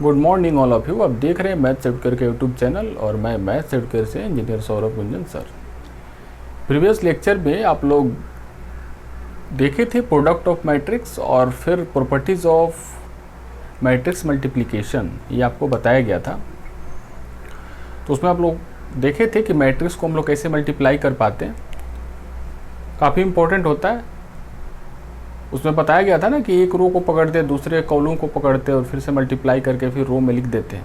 Good morning all of you. आप देख रहे हैं मैथ्स एडुकेयर के यूट्यूब चैनल और मैं मैथ्स एडुकेयर से engineer Saurabh Gunjan sir. Previous lecture में आप लोग देखे थे प्रोडक्ट ऑफ मैट्रिक्स और फिर प्रॉपर्टीज़ ऑफ मैट्रिक्स मल्टीप्लिकेशन, ये आपको बताया गया था। तो उसमें आप लोग देखे थे कि मैट्रिक्स को हम लोग कैसे मल्टीप्लाई कर पाते हैं, काफ़ी इम्पोर्टेंट होता है। उसमें बताया गया था ना कि एक रो को पकड़ते, दूसरे कॉलम को पकड़ते और फिर से मल्टीप्लाई करके फिर रो में लिख देते हैं।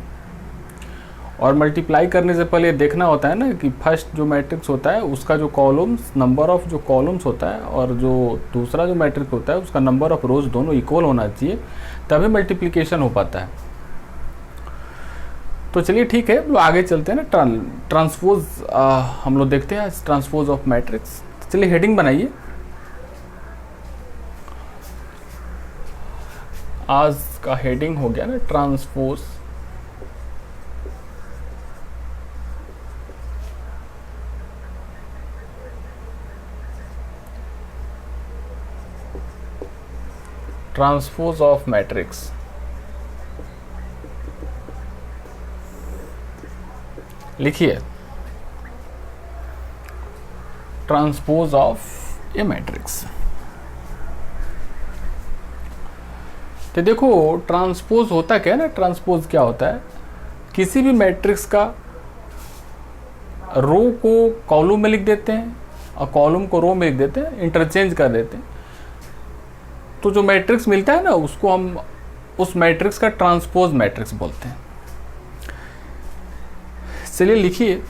और मल्टीप्लाई करने से पहले देखना होता है ना कि फर्स्ट जो मैट्रिक्स होता है उसका जो कॉलम्स, नंबर ऑफ जो कॉलम्स होता है और जो दूसरा जो मैट्रिक्स होता है उसका नंबर ऑफ रोज दोनों इक्वल होना चाहिए, तभी मल्टीप्लिकेशन हो पाता है। तो चलिए ठीक है, तो आगे चलते हैं ना। ट्रांसपोज हम लोग देखते हैं ट्रांसपोज ऑफ मैट्रिक्स। चलिए हेडिंग बनाइए। आज का हेडिंग हो गया ना ट्रांसपोज ट्रांसपोज ऑफ मैट्रिक्स। लिखिए ट्रांसपोज ऑफ ए मैट्रिक्स। तो देखो ट्रांसपोज होता क्या है ना, ट्रांसपोज क्या होता है, किसी भी मैट्रिक्स का रो को कॉलम में लिख देते हैं और कॉलम को रो में लिख देते हैं, इंटरचेंज कर देते हैं। तो जो मैट्रिक्स मिलता है ना उसको हम उस मैट्रिक्स का ट्रांसपोज मैट्रिक्स बोलते हैं। चलिए लिखिए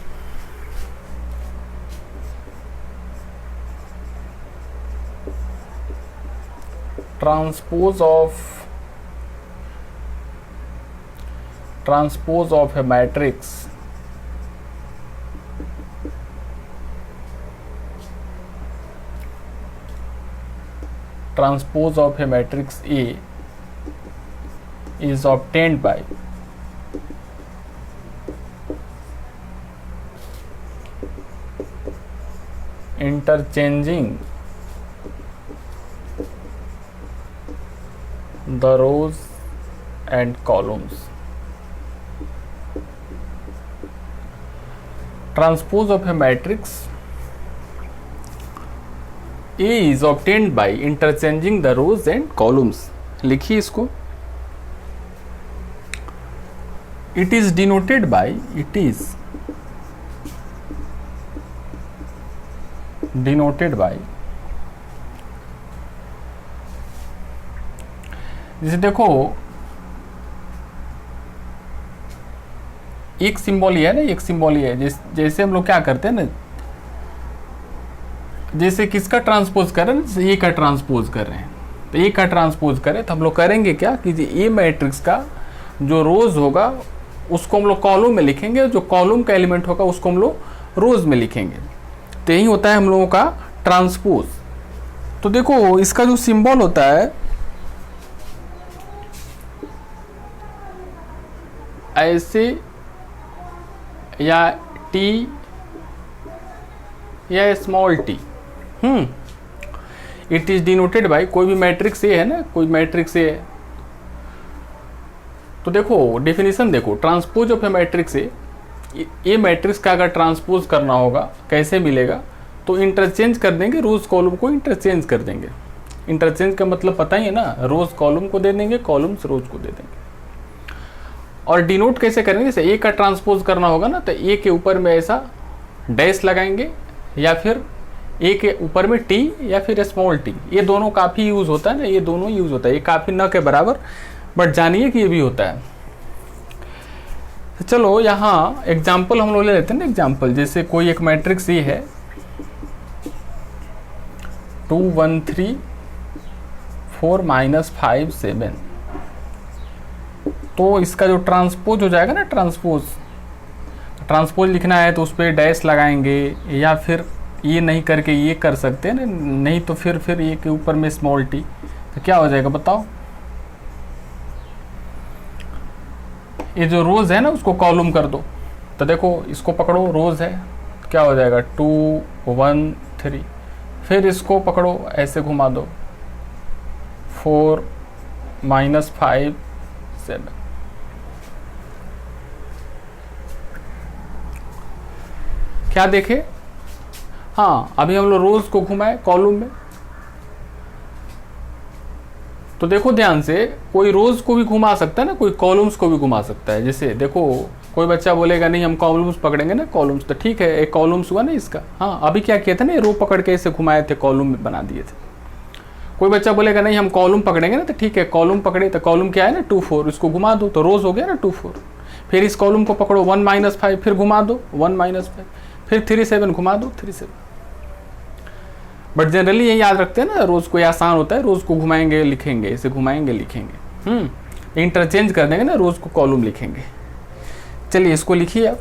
transpose of A matrix transpose of a matrix A is obtained by interchanging the rows and columns. Transpose of a matrix A is obtained by interchanging the rows and columns. लिखिए इसको। It is denoted by जैसे देखो एक symbol ही है ना, एक symbol ही है। जैसे हम लोग क्या करते हैं ना, जैसे किसका ट्रांसपोज कर रहे हैं, जैसे ए का ट्रांसपोज कर रहे हैं, तो ए का ट्रांसपोज करें तो हम लोग करेंगे क्या कि ए मैट्रिक्स का जो रोज होगा उसको हम लोग कॉलम में लिखेंगे, जो कॉलम का एलिमेंट होगा उसको हम लोग रोज में लिखेंगे। तो यही होता है हम लोगों का ट्रांसपोज। तो देखो इसका जो सिंबल होता है ऐसे या टी या small T, it is denoted by, कोई भी मैट्रिक्स ए है ना, कोई मैट्रिक्स ए है। तो देखो डेफिनेशन देखो, transpose of A matrix A matrix का अगर ट्रांसपोज करना होगा कैसे मिलेगा, तो इंटरचेंज कर देंगे, रोज कॉलम को इंटरचेंज कर देंगे। इंटरचेंज का मतलब पता ही है ना, रोज कॉलम को दे देंगे, कॉलम्स रोज को दे देंगे। और डिनोट कैसे करेंगे, जैसे ए का ट्रांसपोज करना होगा ना तो ए के ऊपर में ऐसा डैश लगाएंगे या फिर ए के ऊपर में टी या फिर स्मॉल टी। ये दोनों काफ़ी यूज़ होता है ना, ये दोनों यूज़ होता है, ये काफ़ी न के बराबर, बट जानिए कि ये भी होता है। तो चलो यहाँ एग्जाम्पल हम लोग ले लेते हैं ना। एग्जाम्पल जैसे कोई एक मैट्रिक्स ये है 2 1 3 4 -5 7, तो इसका जो ट्रांसपोज हो जाएगा ना, ट्रांसपोज लिखना है तो उस पर डैश लगाएंगे या फिर ये नहीं करके ये कर सकते हैं ना, नहीं तो फिर ये के ऊपर में स्मॉल टी, तो क्या हो जाएगा बताओ। ये जो रोज है ना उसको कॉलम कर दो, तो देखो इसको पकड़ो, रोज है, क्या हो जाएगा 2 1 3, फिर इसको पकड़ो ऐसे घुमा दो 4 -5 7, क्या देखे, हाँ अभी हम लोग रोज को घुमाए कॉलम में, तो देखो ध्यान से, कोई रोज को भी घुमा सकता है ना, कोई कॉलम्स को भी घुमा सकता है। जैसे देखो कोई बच्चा बोलेगा नहीं हम कॉलम्स पकड़ेंगे ना, कॉलम्स तो ठीक है, एक कॉलम्स हुआ ना इसका, हाँ अभी क्या किया था ना, रो पकड़ के ऐसे घुमाए थे, कॉलम बना दिए थे। कोई बच्चा बोलेगा नहीं हम कॉलम पकड़ेंगे ना, तो ठीक है कॉलम पकड़े, तो कॉलम क्या है ना 2 4, इसको घुमा दो तो रोज हो गया ना 2 4। फिर इस कॉलम को पकड़ो 1 -5, फिर घुमा दो 1 -5, फिर 3 7 घुमा दो 3 7। बट जनरली ये याद रखते हैं ना, रोज को आसान होता है, रोज को घुमाएंगे लिखेंगे, इसे घुमाएंगे लिखेंगे, इंटरचेंज कर देंगे ना, रोज को कॉलम लिखेंगे। चलिए इसको लिखिए आप।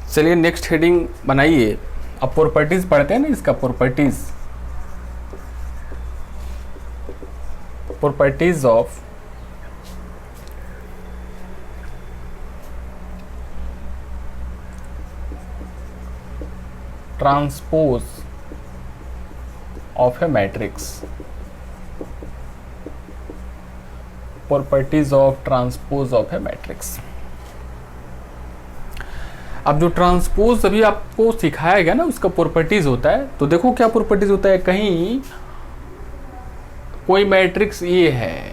चलिए नेक्स्ट हेडिंग बनाइए। अब प्रॉपर्टीज पढ़ते हैं ना, इसका properties of transpose of A matrix, properties of transpose of A matrix. अब जो ट्रांसपोज अभी आपको सिखाया गया ना, उसका प्रॉपर्टीज होता है। तो देखो क्या प्रॉपर्टीज होता है, कहीं कोई मैट्रिक्स ए है,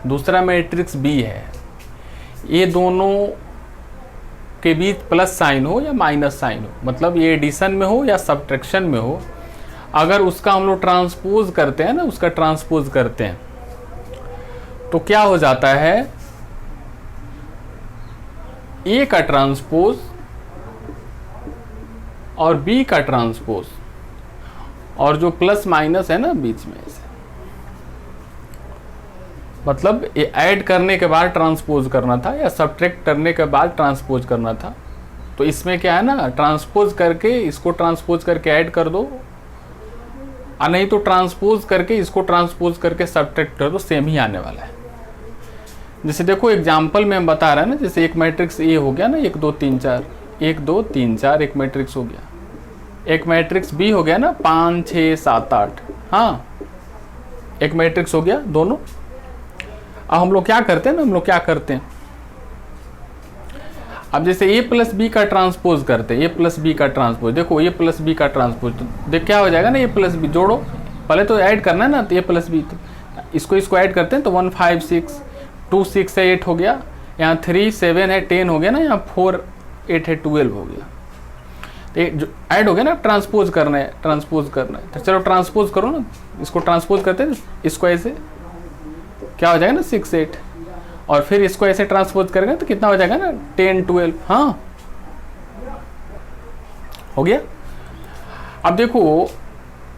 दूसरा मैट्रिक्स बी है, ये दोनों के बीच प्लस साइन हो या माइनस साइन हो, मतलब ये एडिशन में हो या सब्ट्रैक्शन में हो, अगर उसका हम लोग ट्रांसपोज करते हैं ना, उसका ट्रांसपोज करते हैं, तो क्या हो जाता है, ए का ट्रांसपोज और बी का ट्रांसपोज, और जो प्लस माइनस है ना बीच में से, मतलब ये ऐड करने के बाद ट्रांसपोज करना था या सब्ट्रैक्ट करने के बाद ट्रांसपोज करना था। तो इसमें क्या है ना, ट्रांसपोज करके इसको ट्रांसपोज करके ऐड कर दो, और नहीं तो ट्रांसपोज करके इसको ट्रांसपोज करके सब्ट्रैक्ट कर दो, सेम ही आने वाला है। जैसे देखो एग्जाम्पल में हम बता रहे हैं ना, जैसे एक मैट्रिक्स ए हो गया ना 1 2 3 4, 1 2 3 4 एक मैट्रिक्स हो गया, एक मैट्रिक्स बी हो गया ना 5 6 7 8, हाँ एक मैट्रिक्स हो गया दोनों। अब हम लोग क्या करते हैं ना, हम लोग क्या करते हैं, अब जैसे ए प्लस बी का ट्रांसपोज करते हैं, ए प्लस बी का ट्रांसपोज, देखो ए प्लस बी का ट्रांसपोज, तो देख क्या हो जाएगा ना, ए प्लस बी जोड़ो, पहले तो ऐड करना है ना, तो ए प्लस बी, तो इसको ऐड करते हैं, तो 1 5 6 2 6 है 8 हो गया, यहाँ 3 7 है 10 हो गया ना, यहाँ 4 8 है 12 हो गया, तो जो ऐड हो गया ना, ट्रांसपोज करना है, तो चलो ट्रांसपोज करो ना, इसको ट्रांसपोज करते हैं, इसको ऐसे क्या हो जाएगा ना 6 8, और फिर इसको ऐसे ट्रांसपोज करेंगे तो कितना हो जाएगा ना 10 12, हाँ हो गया। अब देखो,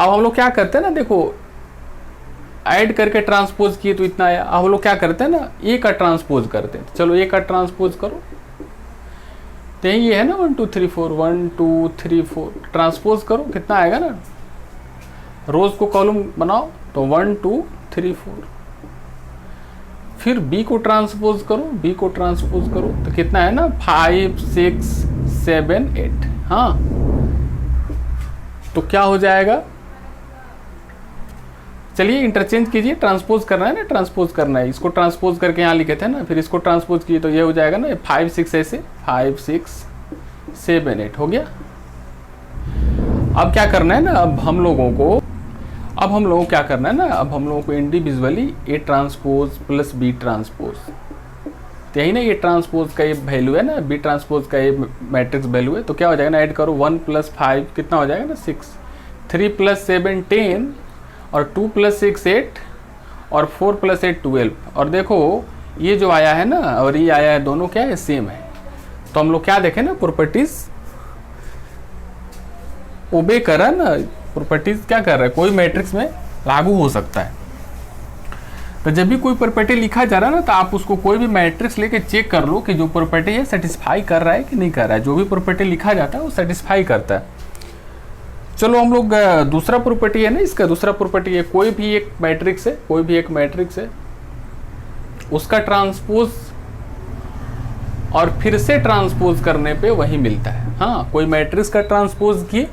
अब हम लोग क्या करते हैं ना, देखो ऐड करके ट्रांसपोज किए तो इतना आया, अब हम लोग क्या करते हैं ना, ए का ट्रांसपोज करते हैं, चलो ए का ट्रांसपोज करो, तो ये है ना 1 2 3 4 1 2 3 4, ट्रांसपोज करो कितना आएगा ना, रोज को कॉलम बनाओ तो 1 2 3 4, फिर बी को ट्रांसपोज करो, तो कितना है ना 5 6 7 8, हाँ तो क्या हो जाएगा, चलिए इंटरचेंज कीजिए, ट्रांसपोज करना है ना, ट्रांसपोज करना है, इसको ट्रांसपोज करके यहाँ लिखे थे ना, फिर इसको ट्रांसपोज किए तो ये हो जाएगा ना 5 6 ऐसे 5 6 7 8 हो गया। अब क्या करना है ना, अब हम लोगों को क्या करना है ना, अब हम लोगों को individually A transpose plus B transpose, तो यही ना ये ट्रांसपोज का ये वैल्यू है ना, बी ट्रांसपोज का ये मैट्रिक्स वैल्यू है, तो क्या हो जाएगा ना, ऐड करो 1 + 5 कितना हो जाएगा ना 6, 3 + 7 10, और 2 + 6 8, और 4 + 8 12, और देखो ये जो आया है ना और ये आया है, दोनों क्या है सेम है। तो हम लोग क्या देखें ना, प्रॉपर्टीज ओबे कर रहा है ना, प्रॉपर्टीज क्या कर रहा है, कोई मैट्रिक्स में लागू हो सकता है। तो जब भी कोई प्रॉपर्टी लिखा जा रहा है ना, तो आप उसको कोई भी मैट्रिक्स लेके चेक कर लो कि जो प्रॉपर्टी है सेटिस्फाई कर रहा है कि नहीं कर रहा है। जो भी प्रॉपर्टी लिखा जाता है वो सेटिस्फाई करता है। चलो हम लोग दूसरा प्रॉपर्टी है ना इसका, दूसरा प्रॉपर्टी है कोई भी एक मैट्रिक्स है, कोई भी एक मैट्रिक्स है, उसका ट्रांसपोज और फिर से ट्रांसपोज करने पे वही मिलता है। हाँ, कोई मैट्रिक्स का ट्रांसपोज किए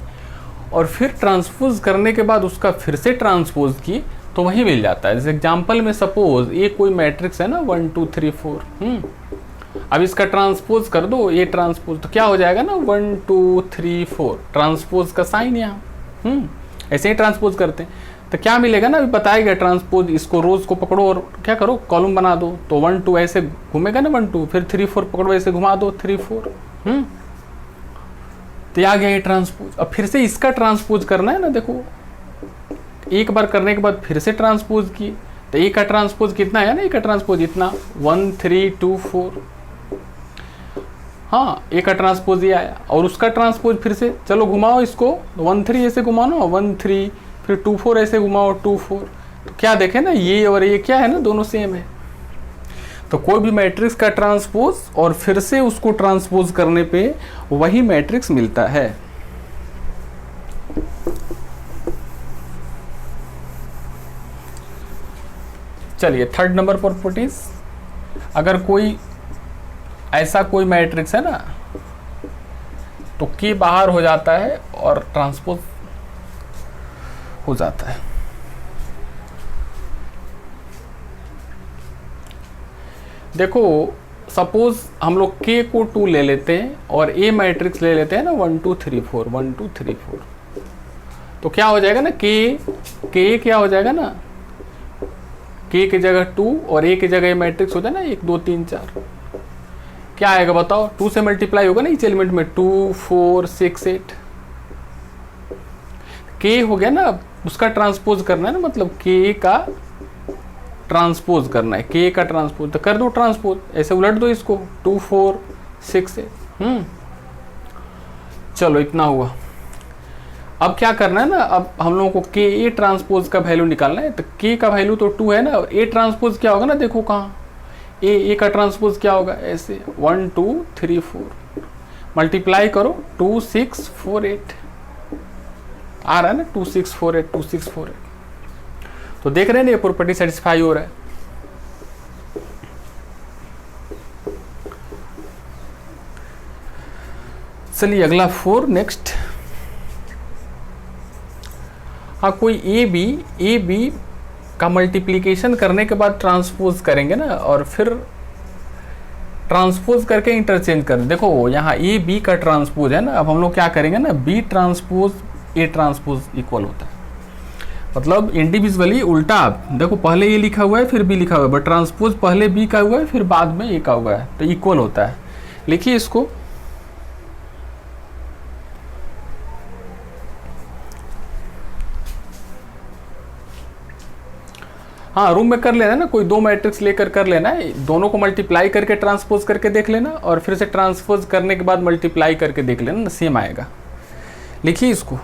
और फिर ट्रांसपोज करने के बाद उसका फिर से ट्रांसपोज किए तो वही मिल जाता है। जैसे एग्जांपल में सपोज ये कोई मैट्रिक्स है ना 1 2 3 4, अब इसका ट्रांसपोज कर दो, ये ट्रांसपोज तो क्या हो जाएगा ना 1 2 3 4, ट्रांसपोज का साइन यहाँ, ऐसे ही ट्रांसपोज करते हैं तो क्या मिलेगा ना, अभी बताया गया ट्रांसपोज, इसको रोज को पकड़ो और क्या करो कॉलम बना दो, तो 1 2 ऐसे घूमेगा ना 1 2, फिर 3 4 पकड़ो ऐसे घुमा दो 3 4, तो आ गया ये ट्रांसपोज। अब फिर से इसका ट्रांसपोज करना है ना, देखो एक बार करने के बाद फिर से ट्रांसपोज किए तो ए का ट्रांसपोज कितना है ना, ए का ट्रांसपोज इतना 1 3 2 4, हाँ ए का ट्रांसपोज ये आया। और उसका ट्रांसपोज फिर से चलो घुमाओ इसको 1 3 ऐसे घुमाओ 1 3, फिर 2 4 ऐसे घुमाओ 2 4, तो क्या देखें ना ये और ये क्या है ना, दोनों सेम है। तो कोई भी मैट्रिक्स का ट्रांसपोज और फिर से उसको ट्रांसपोज करने पे वही मैट्रिक्स मिलता है। चलिए थर्ड नंबर प्रॉपर्टीज, अगर कोई ऐसा कोई मैट्रिक्स है ना तो के बाहर हो जाता है और ट्रांसपोज हो जाता है। देखो सपोज हम लोग के को 2 ले लेते हैं और ए मैट्रिक्स ले लेते हैं ना 1 2 3 4 1 2 3 4, तो क्या हो जाएगा ना के क्या हो जाएगा ना, के की जगह 2 और ए की जगह मैट्रिक्स हो जाए ना 1 2 3 4, क्या आएगा बताओ, 2 से मल्टीप्लाई होगा ना इस एलिमेंट में 2 4 6 8, के हो गया ना, उसका ट्रांसपोज करना है ना, मतलब के का ट्रांसपोज करना है, के का ट्रांसपोज तो कर दो ट्रांसपोज, ऐसे उलट दो इसको 2 4 6 8, चलो इतना हुआ। अब क्या करना है ना, अब हम लोगों को के ए ट्रांसपोज का वैल्यू निकालना है, तो के का वैल्यू तो 2 है ना, और ए ट्रांसपोज क्या होगा ना, देखो कहाँ ए का ट्रांसपोज क्या होगा, ऐसे 1 2 3 4 मल्टीप्लाई करो 2 6 4 8, आ रहा है ना 2 6 4 8 2 6 4 8, तो देख रहे हैं ना ये प्रॉपर्टी सेटिस्फाई हो रहा है। चलिए अगला 4 नेक्स्ट, हाँ कोई ए बी का मल्टीप्लिकेशन करने के बाद ट्रांसपोज करेंगे ना, और फिर ट्रांसपोज करके इंटरचेंज कर, देखो यहाँ ए बी का ट्रांसपोज है ना, अब हम लोग क्या करेंगे ना, B transpose A transpose equal होता है, मतलब इंडिविजुअली उल्टा, देखो पहले ए लिखा हुआ है फिर बी लिखा हुआ है, बट ट्रांसपोज पहले बी का हुआ है फिर बाद में ए का हुआ है, तो इक्वल होता है। लिखिए इसको, हाँ रूम में कर लेना ना, कोई 2 मैट्रिक्स लेकर कर लेना है, दोनों को मल्टीप्लाई करके ट्रांसपोज करके देख लेना, और फिर से ट्रांसपोज करने के बाद मल्टीप्लाई करके देख लेना, सेम आएगा। लिखिए इसको,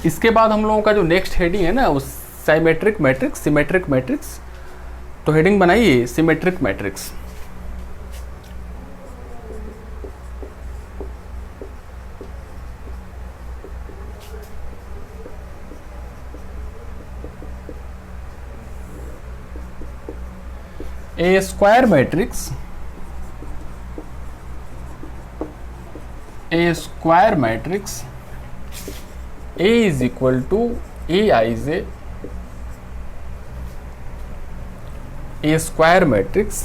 इसके बाद हम लोगों का जो नेक्स्ट हेडिंग है ना, उस साइमेट्रिक मैट्रिक्स, सिमेट्रिक मैट्रिक्स, तो हेडिंग बनाइए symmetric matrix. A square matrix, A square matrix A is equal to Aij, A square matrix,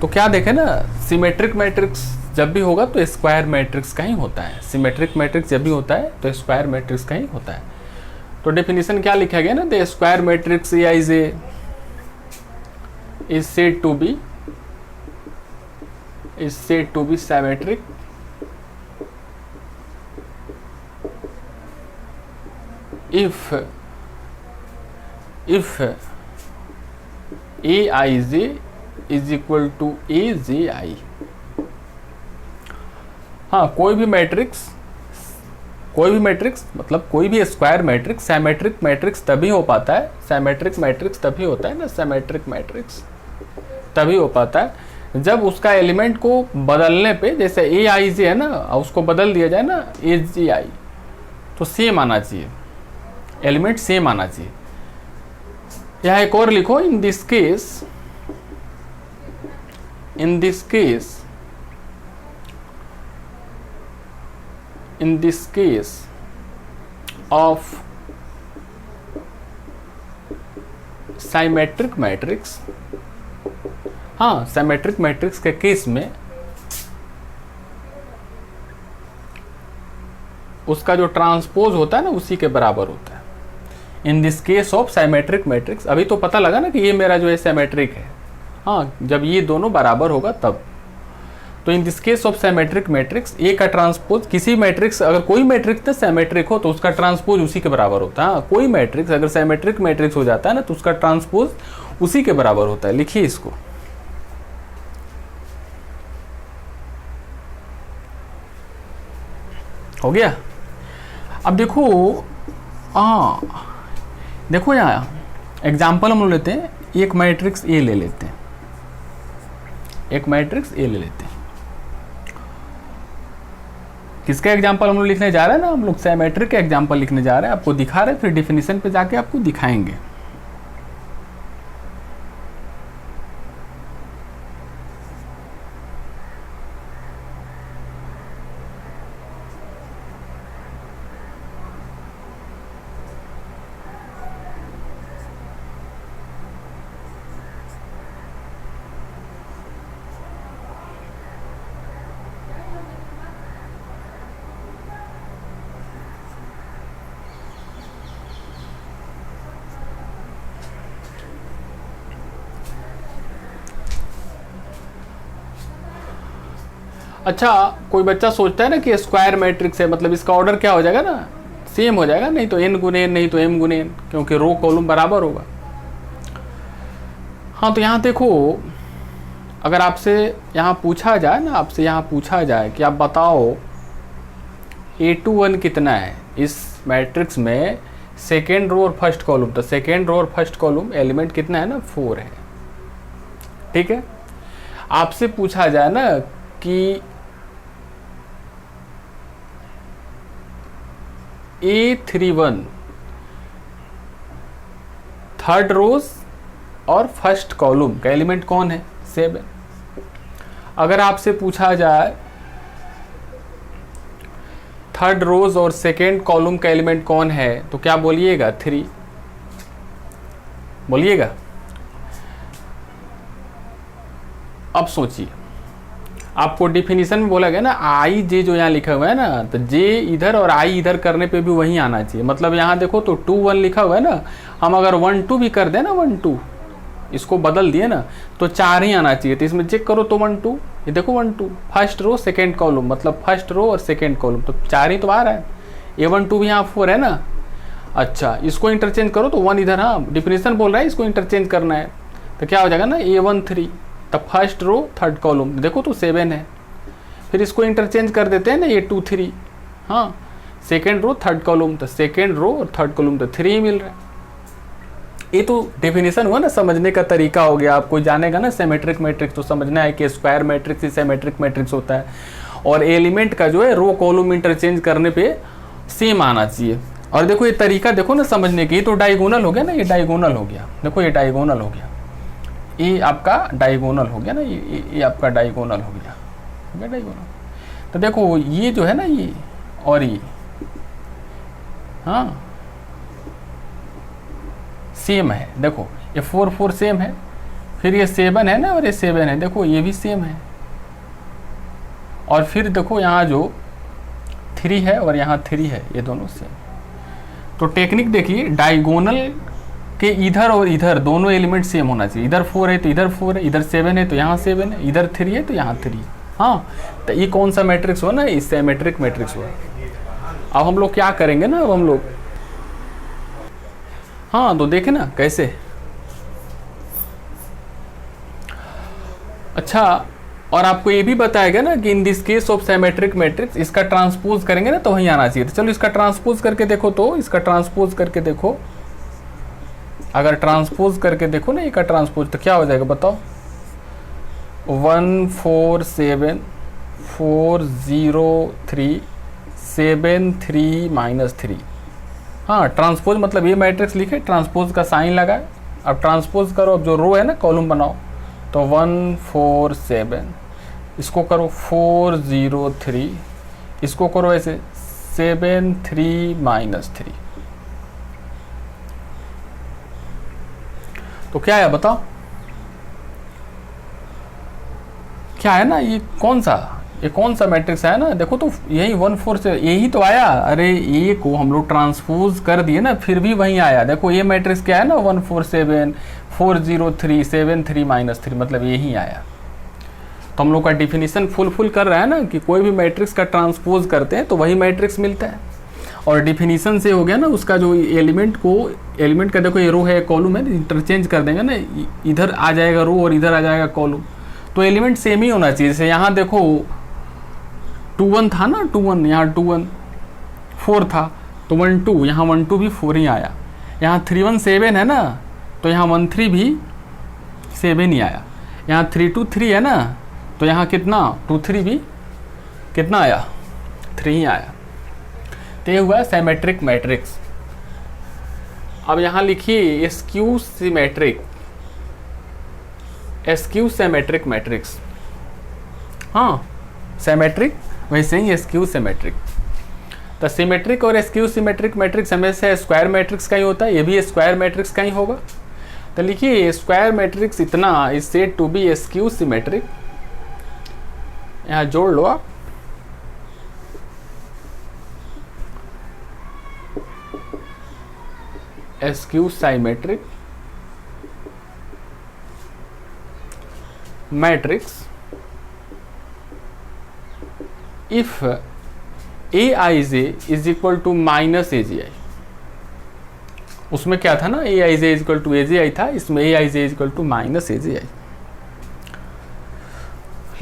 तो क्या देखें ना, सिमेट्रिक मैट्रिक्स जब भी होगा तो स्क्वायर मैट्रिक्स का ही होता है, सिमेट्रिक मैट्रिक्स जब भी होता है तो स्क्वायर मैट्रिक्स का ही होता है। तो डेफिनेशन क्या लिखा गया ना, the square matrix Aij is said to be symmetric if Aij is equal to Aji। हाँ, कोई भी मैट्रिक्स मतलब कोई भी स्क्वायर मैट्रिक्स सिमेट्रिक मैट्रिक्स तभी हो पाता है, सिमेट्रिक मैट्रिक्स तभी होता है ना, सिमेट्रिक मैट्रिक्स तभी हो पाता है जब उसका एलिमेंट को बदलने पे, जैसे ए आई जे है ना, उसको बदल दिया जाए ना ए जी आई, तो सेम आना चाहिए, एलिमेंट सेम आना चाहिए। यहाँ एक और लिखो, इन this case of symmetric matrix, हाँ सिमेट्रिक मैट्रिक्स के केस में उसका जो ट्रांसपोज होता है ना उसी के बराबर होता है। इन this case of symmetric matrix, अभी तो पता लगा ना कि ये मेरा जो है सिमेट्रिक है, हाँ जब ये दोनों बराबर होगा तब। तो in this case of symmetric matrix, A का ट्रांसपोज किसी मैट्रिक्स, अगर कोई मैट्रिक्स सिमेट्रिक हो तो उसका ट्रांसपोज उसी के बराबर होता है। हाँ, कोई मैट्रिक्स अगर सिमेट्रिक मैट्रिक्स हो जाता है ना तो उसका ट्रांसपोज उसी के बराबर होता है। लिखिए इसको, हो गया। अब देखो, देखो यहाँ एग्जाम्पल हम लोग लेते हैं, एक मैट्रिक्स ए ले लेते हैं, किसका एग्जाम्पल हम लोग लिखने जा रहे हैं ना, हम लोग सिमेट्रिक का एग्जाम्पल लिखने जा रहे हैं, आपको दिखा रहे हैं, फिर डिफिनीशन पे जाके आपको दिखाएंगे। अच्छा, कोई बच्चा सोचता है ना कि स्क्वायर मैट्रिक्स है, मतलब इसका ऑर्डर क्या हो जाएगा ना, सेम हो जाएगा, नहीं तो n गुने n, नहीं तो m गुने n, क्योंकि रो कॉलम बराबर होगा। हाँ, तो यहाँ देखो, अगर आपसे यहाँ पूछा जाए ना, आपसे यहाँ पूछा जाए कि आप बताओ A21 कितना है इस मैट्रिक्स में, सेकेंड रो और फर्स्ट कॉलम, तो सेकेंड रो और फर्स्ट कॉलम एलिमेंट कितना है ना, 4 है। ठीक है, आपसे पूछा जाए ना कि A31 थर्ड रोज और फर्स्ट कॉलम का एलिमेंट कौन है, 7। अगर आपसे पूछा जाए थर्ड रोज और सेकेंड कॉलम का एलिमेंट कौन है, तो क्या बोलिएगा, 3 बोलिएगा। अब सोचिए, आपको डिफिनीशन में बोला गया ना आई जे, जो यहाँ लिखा हुआ है ना, तो जे इधर और आई इधर करने पे भी वही आना चाहिए। मतलब यहाँ देखो तो 2 1 लिखा हुआ है ना, हम अगर 1 2 भी कर दें ना, 1 2 इसको बदल दिए ना, तो 4 ही आना चाहिए। तो इसमें चेक करो तो 1 2, ये देखो 1 2, फर्स्ट रो सेकेंड कॉलम, मतलब फर्स्ट रो और सेकेंड कॉलम, तो 4 ही तो आ रहा है। A1 2 भी यहाँ 4 है ना। अच्छा, इसको इंटरचेंज करो तो 1 इधर, हाँ डिफिनीशन बोल रहा है इसको इंटरचेंज करना है, तो क्या हो जाएगा ना, A1 3, तब फर्स्ट रो थर्ड कॉलम, देखो तो 7 है। फिर इसको इंटरचेंज कर देते हैं ना, A2 3, हाँ सेकेंड रो थर्ड कॉलम, तो सेकेंड रो और थर्ड कॉलम तो 3 ही मिल रहा है। ये तो डेफिनेशन हुआ ना, समझने का तरीका हो गया। आपको जानेगा ना सिमेट्रिक मैट्रिक्स, तो समझना है कि स्क्वायर मैट्रिक्स ही सिमेट्रिक मैट्रिक्स होता है, और एलिमेंट का जो है रो कॉलम इंटरचेंज करने पे सेम आना चाहिए। और देखो ये तरीका देखो ना समझने की, तो डायगोनल हो गया ना, ये डायगोनल हो गया, देखो ये डायगोनल हो गया, ये आपका डायगोनल हो गया ना, ये आपका डायगोनल हो गया, डायगोनल। तो देखो ये जो है ना, ये और ये, हाँ सेम है। देखो ये 4 4 सेम है, फिर ये 7 है ना, और ये 7 है, देखो ये भी सेम है। और फिर देखो यहाँ जो 3 है और यहाँ 3 है, ये दोनों सेम। तो टेक्निक देखिए, डायगोनल के इधर और इधर दोनों एलिमेंट सेम होना चाहिए। इधर 4 है तो इधर 4 है, इधर 7 है तो यहाँ 7 है, इधर 3 है तो यहाँ 3। हाँ, तो ये कौन सा मैट्रिक्स हुआ ना, ये सिमेट्रिक मैट्रिक्स हुआ। अब हम लोग क्या करेंगे ना, अब हम लोग, हाँ तो देखे ना कैसे। अच्छा, और आपको ये भी बताया गया ना कि इन this case of symmetric matrix इसका ट्रांसपोज करेंगे ना तो वहीं आना चाहिए। तो चलो इसका ट्रांसपोज करके देखो, तो इसका ट्रांसपोज करके देखो, अगर ट्रांसपोज करके देखो ना इसका ट्रांसपोज तो क्या हो जाएगा बताओ, 1 4 7 4 0 3 7 3 -3। हाँ, ट्रांसपोज मतलब ये मैट्रिक्स लिखे, ट्रांसपोज का साइन लगाए, अब ट्रांसपोज करो, अब जो रो है ना कॉलम बनाओ, तो 1 4 7, इसको करो 4 0 3, इसको करो ऐसे 7 3 -3। तो क्या है बताओ, क्या है ना, ये कौन सा मैट्रिक्स है ना, देखो तो यही 1 4 से यही तो आया। अरे ये को हम लोग ट्रांसपोज कर दिए ना, फिर भी वहीं आया। देखो ये मैट्रिक्स क्या है ना, 1 4 7 4 0 3 7 3 -3, मतलब यही आया। तो हम लोग का डिफिनीशन फुलफिल कर रहा है ना कि कोई भी मैट्रिक्स का ट्रांसपोज करते हैं तो वही मैट्रिक्स मिलता है। और डिफिनीशन से हो गया ना, उसका जो एलिमेंट का देखो ये रो है कॉलम है, इंटरचेंज कर देंगे ना, इधर आ जाएगा रो और इधर आ जाएगा कॉलम, तो एलिमेंट सेम ही होना चाहिए। जैसे यहाँ देखो 2 1 था ना, 2 1, यहाँ 2 1 4 था तो 1 2, यहाँ 1 2 भी 4 ही आया। यहाँ 3 1 7 है ना, तो यहाँ 1 3 भी 7 ही आया। यहाँ 3 2 3 है ना, तो यहाँ कितना 2 3 भी कितना आया, 3 ही आया। तो ये हुआ सिमेट्रिक मैट्रिक्स। अब यहाँ लिखिए एस्क्यू सिमेट्रिक मैट्रिक्स। हाँ, सिमेट्रिक वैसे ही एस्क्यू सिमेट्रिक। तो सिमेट्रिक और एस्क्यू सिमेट्रिक मैट्रिक्स हमेशा स्क्वायर मैट्रिक्स का ही होता है, ये भी स्क्वायर मैट्रिक्स का ही होगा। तो लिखिए स्क्वायर मैट्रिक्स इतना is said to be skew symmetric, यहाँ जोड़ लो आप, skew symmetric matrix if aij is equal to -aj। उसमें क्या था ना, aij is equal to aj था, इसमें aij is equal to -aj।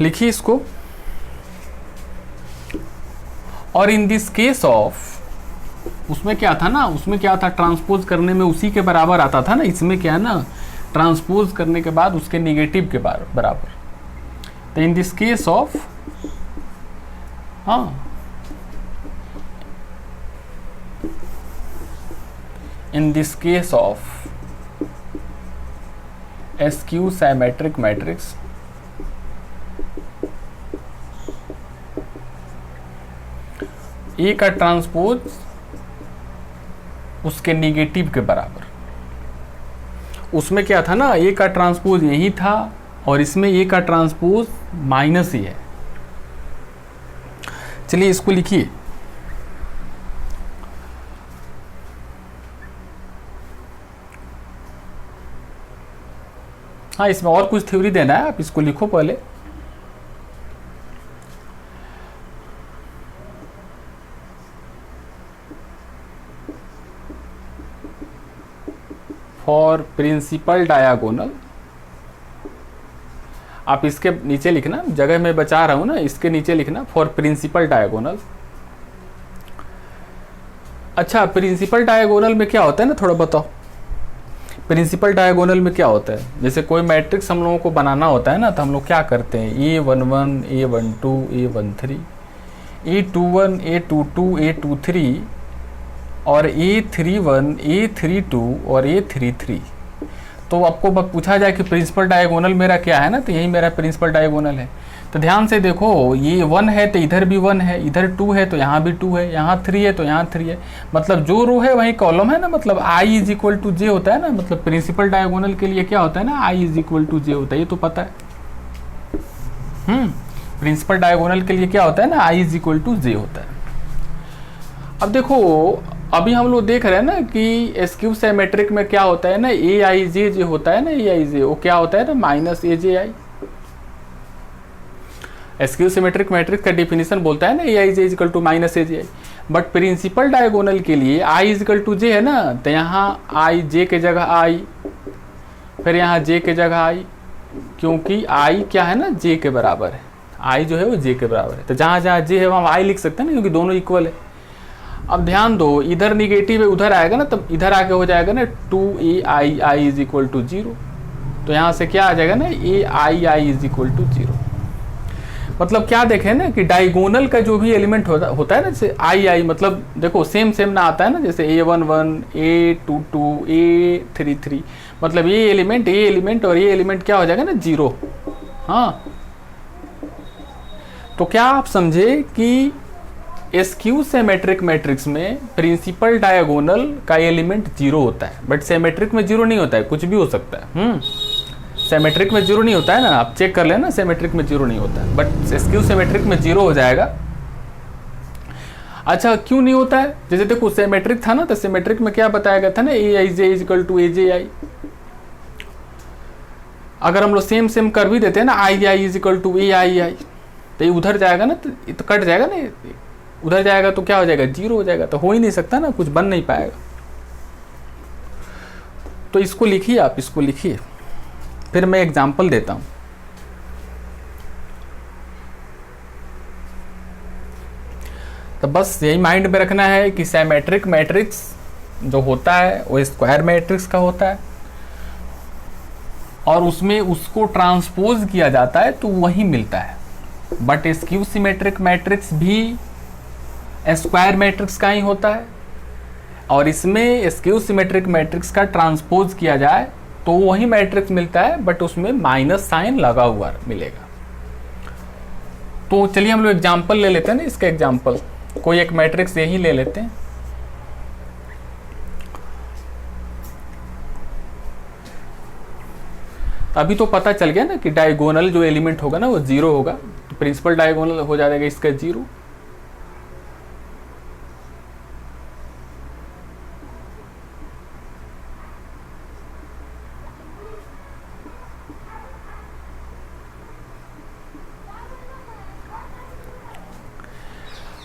लिखिए इसको। और इन दिस केस ऑफ, उसमें क्या था ना, उसमें क्या था, ट्रांसपोज करने में उसी के बराबर आता था ना, इसमें क्या है ना, ट्रांसपोज करने के बाद उसके निगेटिव के बराबर। तो इन दिस केस ऑफ, हाँ, in this case of skew symmetric matrix, ए का ट्रांसपोज उसके निगेटिव के बराबर। उसमें क्या था ना, ए का ट्रांसपोज यही था और इसमें ए का ट्रांसपोज माइनस ही है। चलिए इसको लिखिए। हाँ, इसमें और कुछ थ्योरी देना है, आप इसको लिखो पहले। फॉर प्रिंसिपल डायगोनल, आप इसके नीचे लिखना, जगह मैं बचा रहा हूं ना, इसके नीचे लिखना फॉर प्रिंसिपल डायगोनल। अच्छा, प्रिंसिपल डायगोनल में क्या होता है ना, थोड़ा बताओ। प्रिंसिपल डायगोनल में क्या होता है, जैसे कोई मैट्रिक्स हम लोगों को बनाना होता है ना, तो हम लोग क्या करते हैं, A11 A12 A13 A21 A22 A23 और A31 A32 और A33। तो आपको पूछा जाए कि प्रिंसिपल डायगोनल मेरा क्या है ना, तो यही मेरा प्रिंसिपल डायगोनल है। तो ध्यान से देखो, ये 1 है तो इधर भी 1 है, इधर 2 है तो यहाँ भी 2 है, यहाँ 3 है तो यहाँ 3 है, मतलब जो रो है वही कॉलम है ना, मतलब I इज इक्वल टू जे होता है ना, मतलब प्रिंसिपल डायगोनल के लिए क्या होता है ना, I इज इक्वल टू जे होता है, ये तो पता है। प्रिंसिपल डायगोनल के लिए क्या होता है ना, I इज इक्वल टू जे होता है। अब देखो, अभी हम लोग देख रहे हैं ना कि एस्क्यू सिमेट्रिक में क्या होता है ना, AIJ जो होता है ना, AIJ वो क्या होता है ना, -AJI। एस्क्यू सिमेट्रिक मैट्रिक्स का डिफिनीशन बोलता है ना AIJ is equal to -AJI। But principal diagonal के लिए I is equal to J है ना, तो यहाँ I J के जगह I, फिर यहाँ J के जगह I, क्योंकि आई क्या है ना, जे के बराबर है, आई जो है वो जे के बराबर है, तो जहाँ जहाँ जे है वहाँ आई लिख सकते हैं ना, क्योंकि दोनों इक्वल है। अब ध्यान दो, इधर निगेटिव है उधर आएगा ना, तब इधर आके हो जाएगा ना 2ai I is equal to 0, तो यहाँ से क्या आ जाएगा ना, ai इज इक्वल टू 0। मतलब क्या देखें ना कि डायगोनल का जो भी एलिमेंट होता है ना, जैसे आई मतलब देखो सेम सेम ना आता है ना, जैसे a11 a22 a33, मतलब ये एलिमेंट और ये एलिमेंट क्या हो जाएगा ना 0। हाँ, तो क्या आप समझे कि स्क्यू सिमेट्रिक मैट्रिक्स में प्रिंसिपल डायगोनल का एलिमेंट 0 होता है, बट सिमेट्रिक में 0 नहीं होता है, कुछ भी हो सकता है। सिमेट्रिक में 0 नहीं होता है ना, आप चेक कर लेना, सिमेट्रिक में 0 नहीं होता है, बट स्क्यू सिमेट्रिक में 0 हो जाएगा। अच्छा, क्यों नहीं होता है? जैसे देखो सिमेट्रिक था ना, तो सिमेट्रिक में क्या बताया गया था ना, aij इक्वल टू aj। अगर हम लोग सेम सेम कर भी देते हैं ना, I is equal to ai, तो ये उधर जाएगा ना, तो कट जाएगा ना, उधर जाएगा तो क्या हो जाएगा, 0 हो जाएगा, तो हो ही नहीं सकता ना, कुछ बन नहीं पाएगा। तो इसको लिखिए, आप इसको लिखिए, फिर मैं एग्जांपल देता हूं। तो बस यही माइंड में रखना है कि सिमेट्रिक मैट्रिक्स जो होता है वो स्क्वायर मैट्रिक्स का होता है, और उसमें उसको ट्रांसपोज किया जाता है तो वही मिलता है। बट स्क्यू सिमेट्रिक मैट्रिक्स भी स्क्वायर मैट्रिक्स का ही होता है, और इसमें स्क्यू सिमेट्रिक मैट्रिक्स का ट्रांसपोज किया जाए तो वही मैट्रिक्स मिलता है, बट उसमें माइनस साइन लगा हुआ मिलेगा। तो चलिए हम लोग एग्जांपल ले लेते हैं ना, इसका एग्जांपल कोई एक मैट्रिक्स यही ले लेते हैं। अभी तो पता चल गया ना कि डायगोनल जो एलिमेंट होगा ना वो 0 होगा, तो प्रिंसिपल डायगोनल हो जाएगा इसका 0।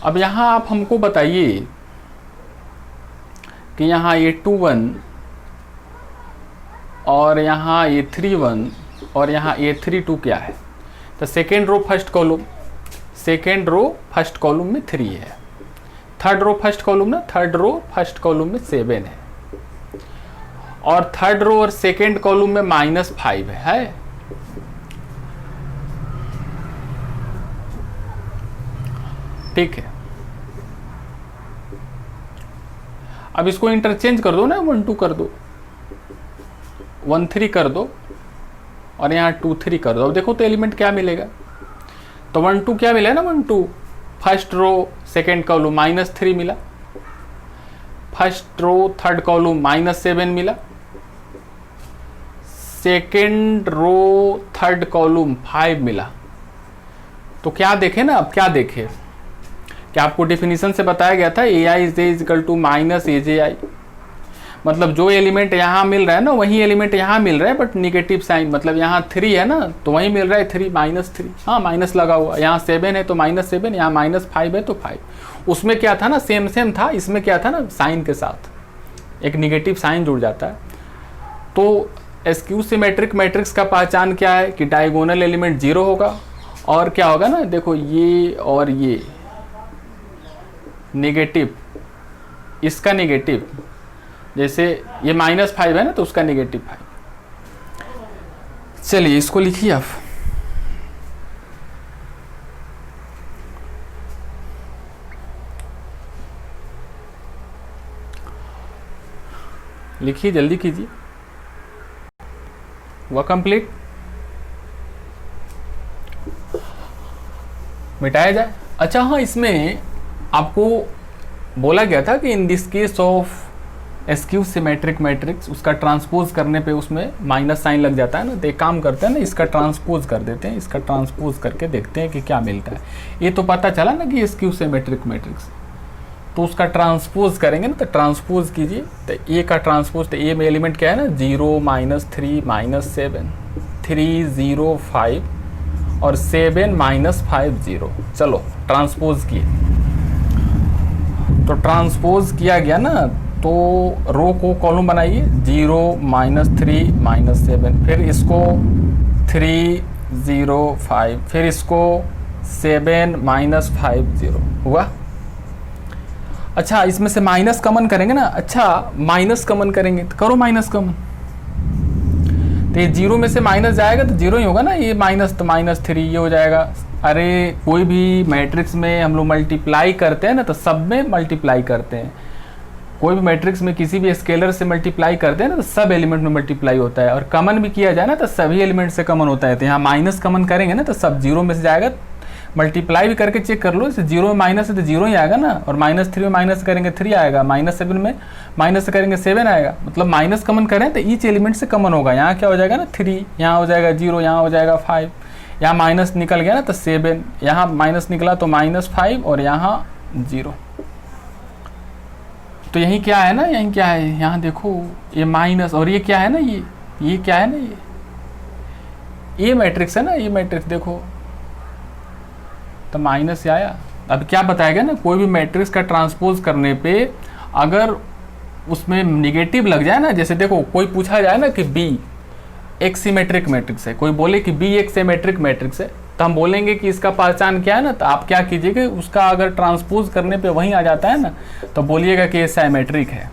अब यहां आप हमको बताइए कि यहाँ A21 और यहाँ A31 और यहाँ A32 क्या है? तो सेकेंड रो फर्स्ट कॉलम में 3 है, थर्ड रो फर्स्ट कॉलम में 7 है, और थर्ड रो और सेकेंड कॉलम में -5 है। ठीक है, अब इसको इंटरचेंज कर दो ना, 1 2 कर दो, 1 3 कर दो, और यहाँ 2 3 कर दो। अब देखो तो एलिमेंट क्या मिलेगा, तो 1 2 क्या मिला ना, 1 2 फर्स्ट रो सेकेंड कॉलम -3 मिला, फर्स्ट रो थर्ड कॉलम -7 मिला, सेकेंड रो थर्ड कॉलम 5 मिला। तो क्या देखे ना, अब क्या देखे, क्या आपको डेफिनेशन से बताया गया था ai is equal to -aji, मतलब जो एलिमेंट यहाँ मिल रहा है ना वही एलिमेंट यहाँ मिल रहा है, बट निगेटिव साइन, मतलब यहाँ 3 है ना तो वही मिल रहा है 3 -3, हाँ माइनस लगा हुआ, यहाँ 7 है तो -7, यहाँ -5 है तो 5। उसमें क्या था ना, सेम सेम था, इसमें क्या था ना, साइन के साथ एक निगेटिव साइन जुड़ जाता है। तो स्क्यू सिमेट्रिक मैट्रिक्स का पहचान क्या है कि डायगोनल एलिमेंट 0 होगा, और क्या होगा ना, देखो ये और ये नेगेटिव, इसका नेगेटिव, जैसे ये -5 है ना तो उसका -5। चलिए इसको लिखिए आप, लिखिए जल्दी कीजिए, वह कंप्लीट मिटाया जाए। अच्छा हाँ, इसमें आपको बोला गया था कि इन this case of skew symmetric matrix उसका ट्रांसपोज करने पे उसमें माइनस साइन लग जाता है ना, तो एक काम करते हैं ना, इसका ट्रांसपोज कर देते हैं, इसका ट्रांसपोज करके देखते हैं कि क्या मिलता है। ये तो पता चला ना कि स्क्यू सिमेट्रिक मैट्रिक्स, तो उसका ट्रांसपोज करेंगे ना, तो ट्रांसपोज कीजिए, तो ए का ट्रांसपोज, तो ए में एलिमेंट क्या है ना, 0 -3 -7 3 0 5 और 7 -5 0। चलो ट्रांसपोज किए, तो ट्रांसपोज किया गया ना, तो रो को कॉलम बनाइए 0 -3 -7, फिर इसको 3 0 5, फिर इसको 7 -5 0 हुआ। अच्छा इसमें से माइनस कॉमन करेंगे ना, अच्छा माइनस कॉमन करेंगे तो करो माइनस कॉमन, तो ये 0 में से माइनस जाएगा तो 0 ही होगा ना, ये माइनस तो -3 ये हो जाएगा। अरे कोई भी मैट्रिक्स में हम लोग मल्टीप्लाई करते हैं ना तो सब में मल्टीप्लाई करते हैं, कोई भी मैट्रिक्स में किसी भी स्केलर से मल्टीप्लाई करते हैं ना तो सब एलिमेंट में मल्टीप्लाई होता है, और कॉमन भी किया जाए ना तो सभी एलिमेंट से कॉमन होता है। तो यहाँ माइनस कॉमन करेंगे ना तो सब 0 में से जाएगा, मल्टीप्लाई भी करके चेक कर लो, जैसे 0 में माइनस है तो 0 ही आएगा ना, और -3 में माइनस करेंगे 3 आएगा, -7 में माइनस करेंगे 7 आएगा, मतलब माइनस कॉमन करें तो ईच एलिमेंट से कॉमन होगा। यहाँ क्या हो जाएगा ना 3, यहाँ हो जाएगा 0, यहाँ हो जाएगा 5, यहाँ माइनस निकल गया ना तो 7, यहाँ माइनस निकला तो -5 और यहाँ 0। तो यही क्या है ना, यही क्या है, यहाँ देखो ये माइनस, और ये क्या है ना, ये क्या है ना, ये मैट्रिक्स है ना, ये मैट्रिक्स देखो तो माइनस आया। अब क्या बताएगा ना, कोई भी मैट्रिक्स का ट्रांसपोज करने पे अगर उसमें निगेटिव लग जाए ना, जैसे देखो कोई पूछा जाए ना कि बी एक सिमेट्रिक मैट्रिक्स है, कोई बोले कि बी एक सिमेट्रिक मैट्रिक्स है, तो हम बोलेंगे कि इसका पहचान क्या है ना, तो आप क्या कीजिएगा, उसका अगर ट्रांसपोज करने पे वहीं आ जाता है ना तो बोलिएगा कि ये सिमेट्रिक है।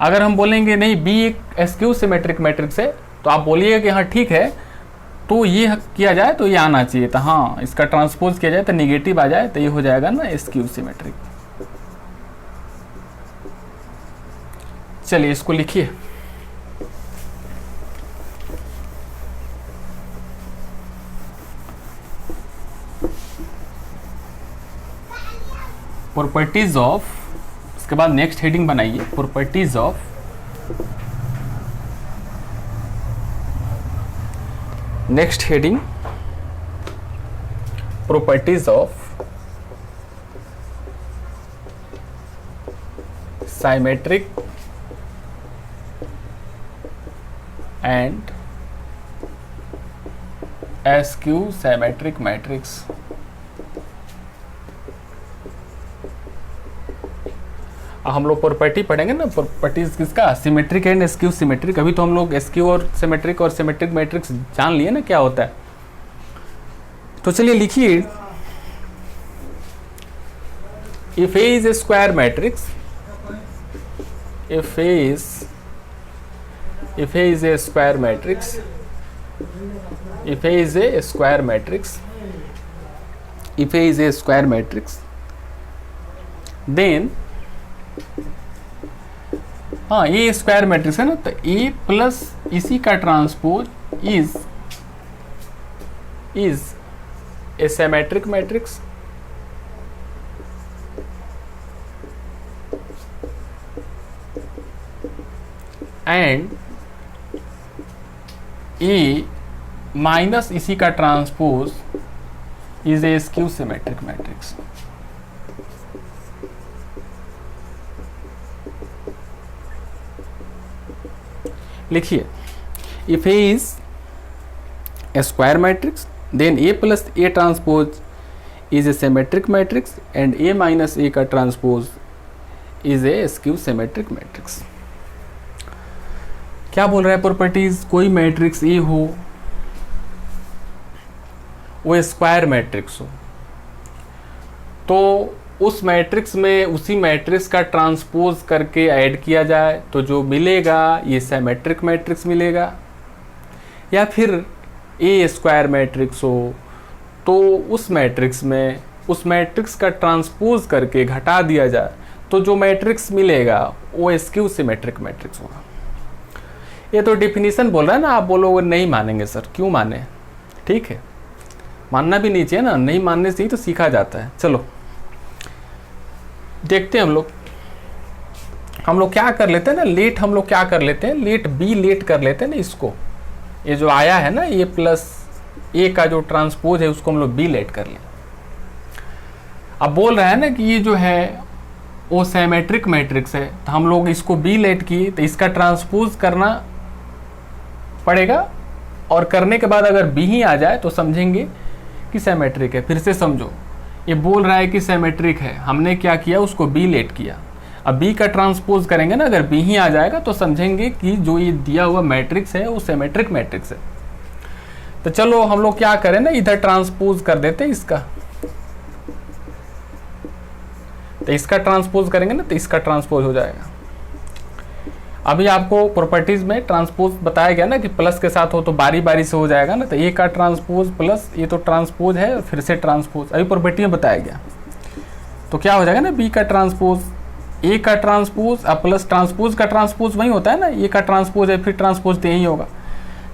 अगर हम बोलेंगे नहीं बी एक एसक्यू सिमेट्रिक मैट्रिक्स है तो आप बोलिएगा कि हाँ ठीक है, तो ये किया जाए तो ये आना चाहिए, तो हाँ इसका ट्रांसपोज किया जाए तो निगेटिव आ जाए तो ये हो जाएगा ना एसक्यू सिमेट्रिक। चलिए इसको लिखिए, प्रॉपर्टीज ऑफ, इसके बाद नेक्स्ट हेडिंग बनाइए properties of next heading properties of symmetric and SQ symmetric matrix. हम लोग प्रॉपर्टी पढ़ेंगे ना, प्रॉपर्टीज किसका, सिमेट्रिक एंड एसक्यू सिमेट्रिक। अभी तो हम लोग एसक्यू और सिमेट्रिक मैट्रिक्स जान लिए ना क्या होता है। तो चलिए लिखिए, if A is a square matrix, if A is a square matrix, if A is a square matrix, if A is a square matrix, then हाँ ये स्क्वायर मैट्रिक्स है ना, तो ए प्लस इसी का transpose is a symmetric matrix, and A minus इसी का transpose is a skew symmetric matrix. लिखिए, if A is a square matrix then A plus A transpose is a symmetric matrix and A minus A का transpose is a skew symmetric matrix. क्या बोल रहा है properties, कोई matrix A हो वो square matrix हो तो उस मैट्रिक्स में उसी मैट्रिक्स का ट्रांसपोज करके ऐड किया जाए तो जो मिलेगा ये सिमेट्रिक मैट्रिक्स मिलेगा, या फिर ए स्क्वायर मैट्रिक्स हो तो उस मैट्रिक्स में उस मैट्रिक्स का ट्रांसपोज करके घटा दिया जाए तो जो मैट्रिक्स मिलेगा वो स्क्यू सिमेट्रिक मैट्रिक्स होगा। ये तो डिफिनीशन बोल रहा है ना, आप बोलोगे नहीं मानेंगे सर, क्यों माने, ठीक है मानना भी नहीं चाहिए ना, नहीं मानने से ही तो सीखा जाता है। चलो देखते हैं हम लोग क्या कर लेते हैं ना, लेट हम लोग क्या कर लेते हैं, लेट बी लेट कर लेते हैं ना इसको, ये जो आया है ना ए प्लस ए का जो ट्रांसपोज है उसको हम लोग बी लेट कर लें। अब बोल रहा है ना कि ये जो है वो सिमेट्रिक मैट्रिक्स है, तो हम लोग इसको बी लेट की तो इसका ट्रांसपोज करना पड़ेगा, और करने के बाद अगर बी ही आ जाए तो समझेंगे कि सिमेट्रिक है। फिर से समझो, ये बोल रहा है कि सिमेट्रिक है, हमने क्या किया उसको बी लेट किया। अब बी का ट्रांसपोज करेंगे ना, अगर बी ही आ जाएगा तो समझेंगे कि जो ये दिया हुआ मैट्रिक्स है वो सिमेट्रिक मैट्रिक्स है। तो चलो हम लोग क्या करें ना, इधर ट्रांसपोज कर देते हैं इसका, तो इसका ट्रांसपोज करेंगे ना तो इसका ट्रांसपोज हो जाएगा। अभी आपको प्रॉपर्टीज में ट्रांसपोज बताया गया ना कि प्लस के साथ हो तो बारी बारी से हो जाएगा ना, तो ए का ट्रांसपोज प्लस ये तो ट्रांसपोज है, फिर से ट्रांसपोज अभी प्रॉपर्टी में बताया गया, तो क्या हो जाएगा ना बी का ट्रांसपोज, ए का ट्रांसपोज अब प्लस ट्रांसपोज का ट्रांसपोज वही होता है ना, ए का ट्रांसपोज है फिर ट्रांसपोज तो यही होगा।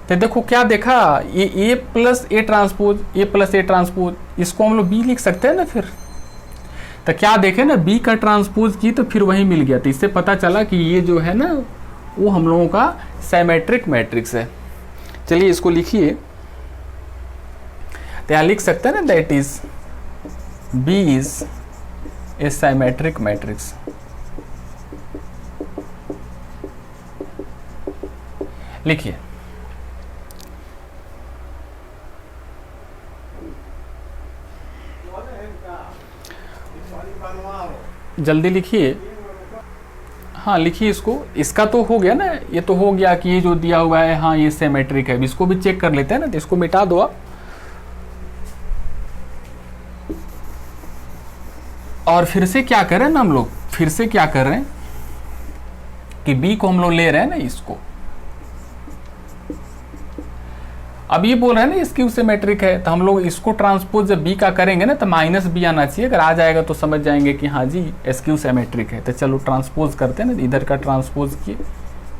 तो देखो क्या देखा, ये A plus A transpose, A plus A transpose, इसको हम लोग बी लिख सकते हैं ना फिर। तो क्या देखे ना, बी का ट्रांसपोज की तो फिर वही मिल गया, तो इससे पता चला कि ये जो है ना वो हम लोगों का सिमेट्रिक मैट्रिक्स है। चलिए इसको लिखिए, तो यहाँ लिख सकते हैं ना, that is B is a symmetric matrix. लिखिए, जल्दी लिखिए, हाँ लिखिए इसको। इसका तो हो गया ना, ये तो हो गया कि ये जो दिया हुआ है हाँ ये सिमेट्रिक है। इसको भी चेक कर लेते हैं ना, तो इसको मिटा दो आप। और फिर से क्या करें ना हम लोग, फिर से क्या कर रहे हैं कि बी को हम लोग ले रहे हैं ना इसको, अब ये बोल रहे हैं ना स्क्यू सिमेट्रिक है, तो हम लोग इसको ट्रांसपोज जब बी का करेंगे ना तो माइनस बी आना चाहिए, अगर आ जाएगा तो समझ जाएंगे कि हाँ जी स्क्यू सिमेट्रिक है। तो चलो ट्रांसपोज करते हैं ना, इधर का ट्रांसपोज किए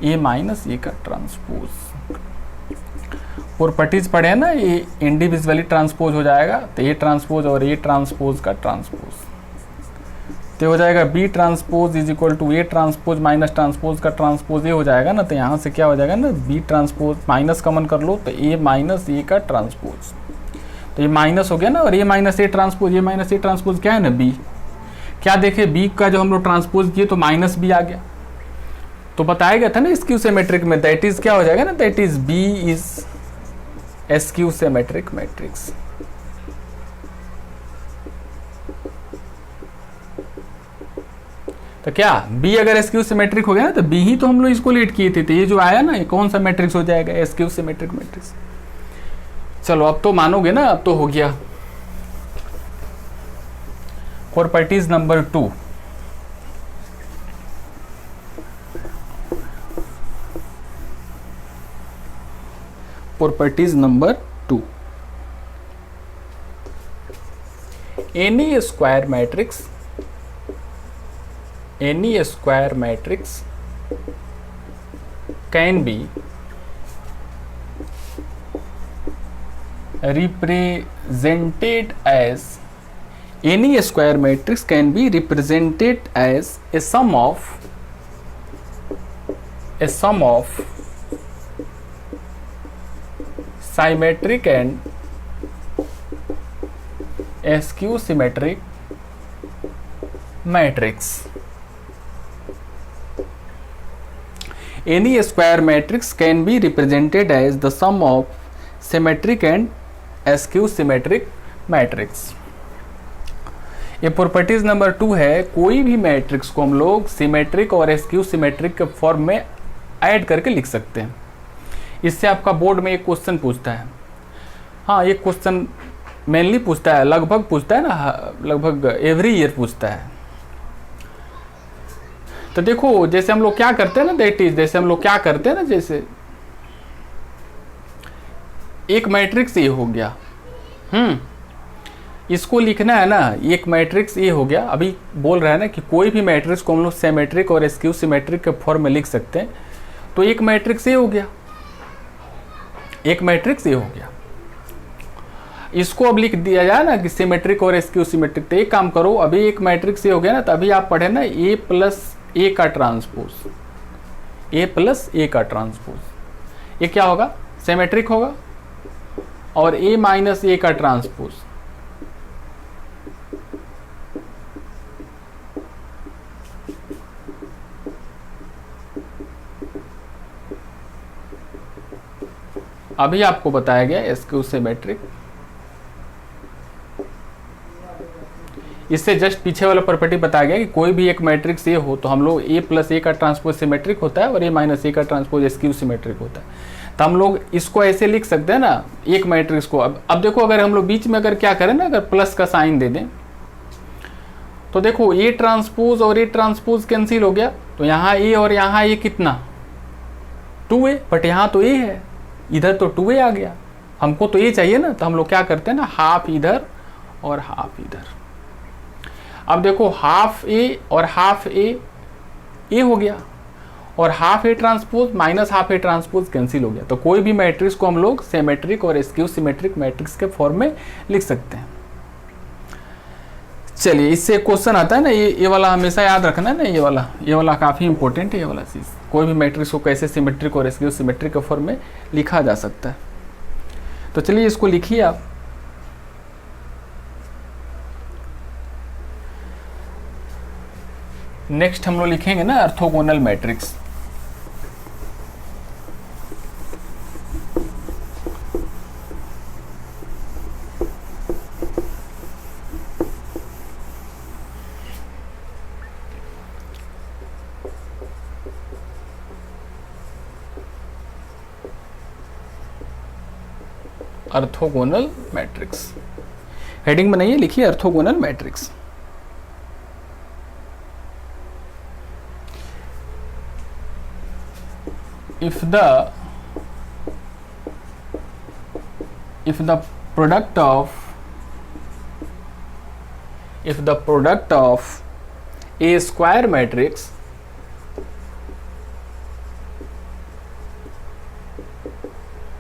ए माइनस ए का ट्रांसपोज, प्रॉपर्टीज पढ़े हैं ना, ये इंडिविजुअली ट्रांसपोज हो जाएगा, तो ए ट्रांसपोज और ए ट्रांसपोज का ट्रांसपोज, तो हो जाएगा B transpose is equal to A transpose minus transpose का ट्रांसपोज, ये हो जाएगा ना। तो यहाँ से क्या हो जाएगा ना, बी ट्रांसपोज माइनस कॉमन कर लो तो ए माइनस ए का ट्रांसपोज, तो ये माइनस हो गया ना, और ए माइनस ए ट्रांसपोज, ये माइनस ए ट्रांसपोज क्या है ना बी। क्या देखे बी का जो हम लोग ट्रांसपोज किए तो माइनस बी आ गया, तो बताया गया था ना स्क्यू सिमेट्रिक में, दैट इज क्या हो जाएगा ना, that is B is skew symmetric matrix. तो क्या B अगर स्क्यू सिमेट्रिक हो गया ना तो B ही तो हम लोग इसको लीड किए थे, तो ये जो आया ना ये कौन सा मैट्रिक्स हो जाएगा, स्क्यू सिमेट्रिक मैट्रिक्स। चलो अब तो मानोगे ना, अब तो हो गया। Properties number 2, properties number 2, N E square matrix, any square matrix can be represented as, any square matrix can be represented as a sum of symmetric and skew symmetric matrix. Any square matrix can be represented as the sum of symmetric and skew symmetric matrix. ये properties number 2 है, कोई भी matrix को हम लोग symmetric और skew symmetric के form में ऐड करके लिख सकते हैं। इससे आपका बोर्ड में एक क्वेश्चन पूछता है, हाँ एक क्वेश्चन मेनली पूछता है, लगभग पूछता है ना, लगभग एवरी ईयर पूछता है। तो देखो जैसे हम लोग क्या करते हैं ना, दैट इज जैसे हम लोग क्या करते हैं ना, जैसे एक मैट्रिक्स ए हो गया, इसको लिखना है ना, एक मैट्रिक्स ए हो गया। अभी बोल रहा है ना कि कोई भी मैट्रिक्स को हम लोग सिमेट्रिक और स्क्यू सिमेट्रिक के फॉर्म में लिख सकते हैं, तो एक मैट्रिक्स ए हो गया, एक मैट्रिक्स ए हो गया। इसको अब लिख दिया जाए ना कि सिमेट्रिक और स्क्यू सिमेट्रिक, तो एक काम करो, अभी एक मैट्रिक्स ए हो गया ना, तो अभी आप पढ़े ना ए प्लस ए का ट्रांसपोज, ए प्लस ए का ट्रांसपोज, ये क्या होगा सिमेट्रिक होगा, और ए माइनस ए का ट्रांसपोज, अभी आपको बताया गया स्क्यू सिमेट्रिक। इससे जस्ट पीछे वाला प्रॉपर्टी बताया गया कि कोई भी एक मैट्रिक्स ए हो तो हम लोग ए प्लस ए का ट्रांसपोज सिमेट्रिक होता है और ए माइनस ए का ट्रांसपोज स्क्यू सिमेट्रिक होता है। तो हम लोग इसको ऐसे लिख सकते हैं ना, एक मैट्रिक्स को। अब देखो, अगर हम लोग बीच में अगर क्या करें ना, अगर प्लस का साइन दे दें तो देखो ए ट्रांसपोज और ए ट्रांसपोज कैंसिल हो गया, तो यहाँ ए और यहाँ ए कितना 2a, बट यहाँ तो ए है, इधर तो 2a आ गया, हमको तो ए चाहिए ना। तो हम लोग क्या करते हैं ना, हाफ इधर और हाफ इधर। अब देखो हाफ ए और हाफ ए हो गया, और half A transpose minus half A transpose cancel हो गया। तो कोई भी मैट्रिक्स को हम लोग सिमेट्रिक और स्क्यू सिमेट्रिक मैट्रिक्स के फॉर्म में लिख सकते हैं। चलिए, इससे क्वेश्चन आता है ना, ये वाला हमेशा याद रखना है ना, ये वाला काफ़ी इंपॉर्टेंट है। ये वाला चीज़, कोई भी मैट्रिक्स को कैसे सिमेट्रिक और स्क्यू सिमेट्रिक के फॉर्म में लिखा जा सकता है। तो चलिए इसको लिखिए आप। नेक्स्ट हम लोग लिखेंगे ना orthogonal matrix. Orthogonal matrix heading बनाइए, लिखिए orthogonal matrix. if the product of a square matrix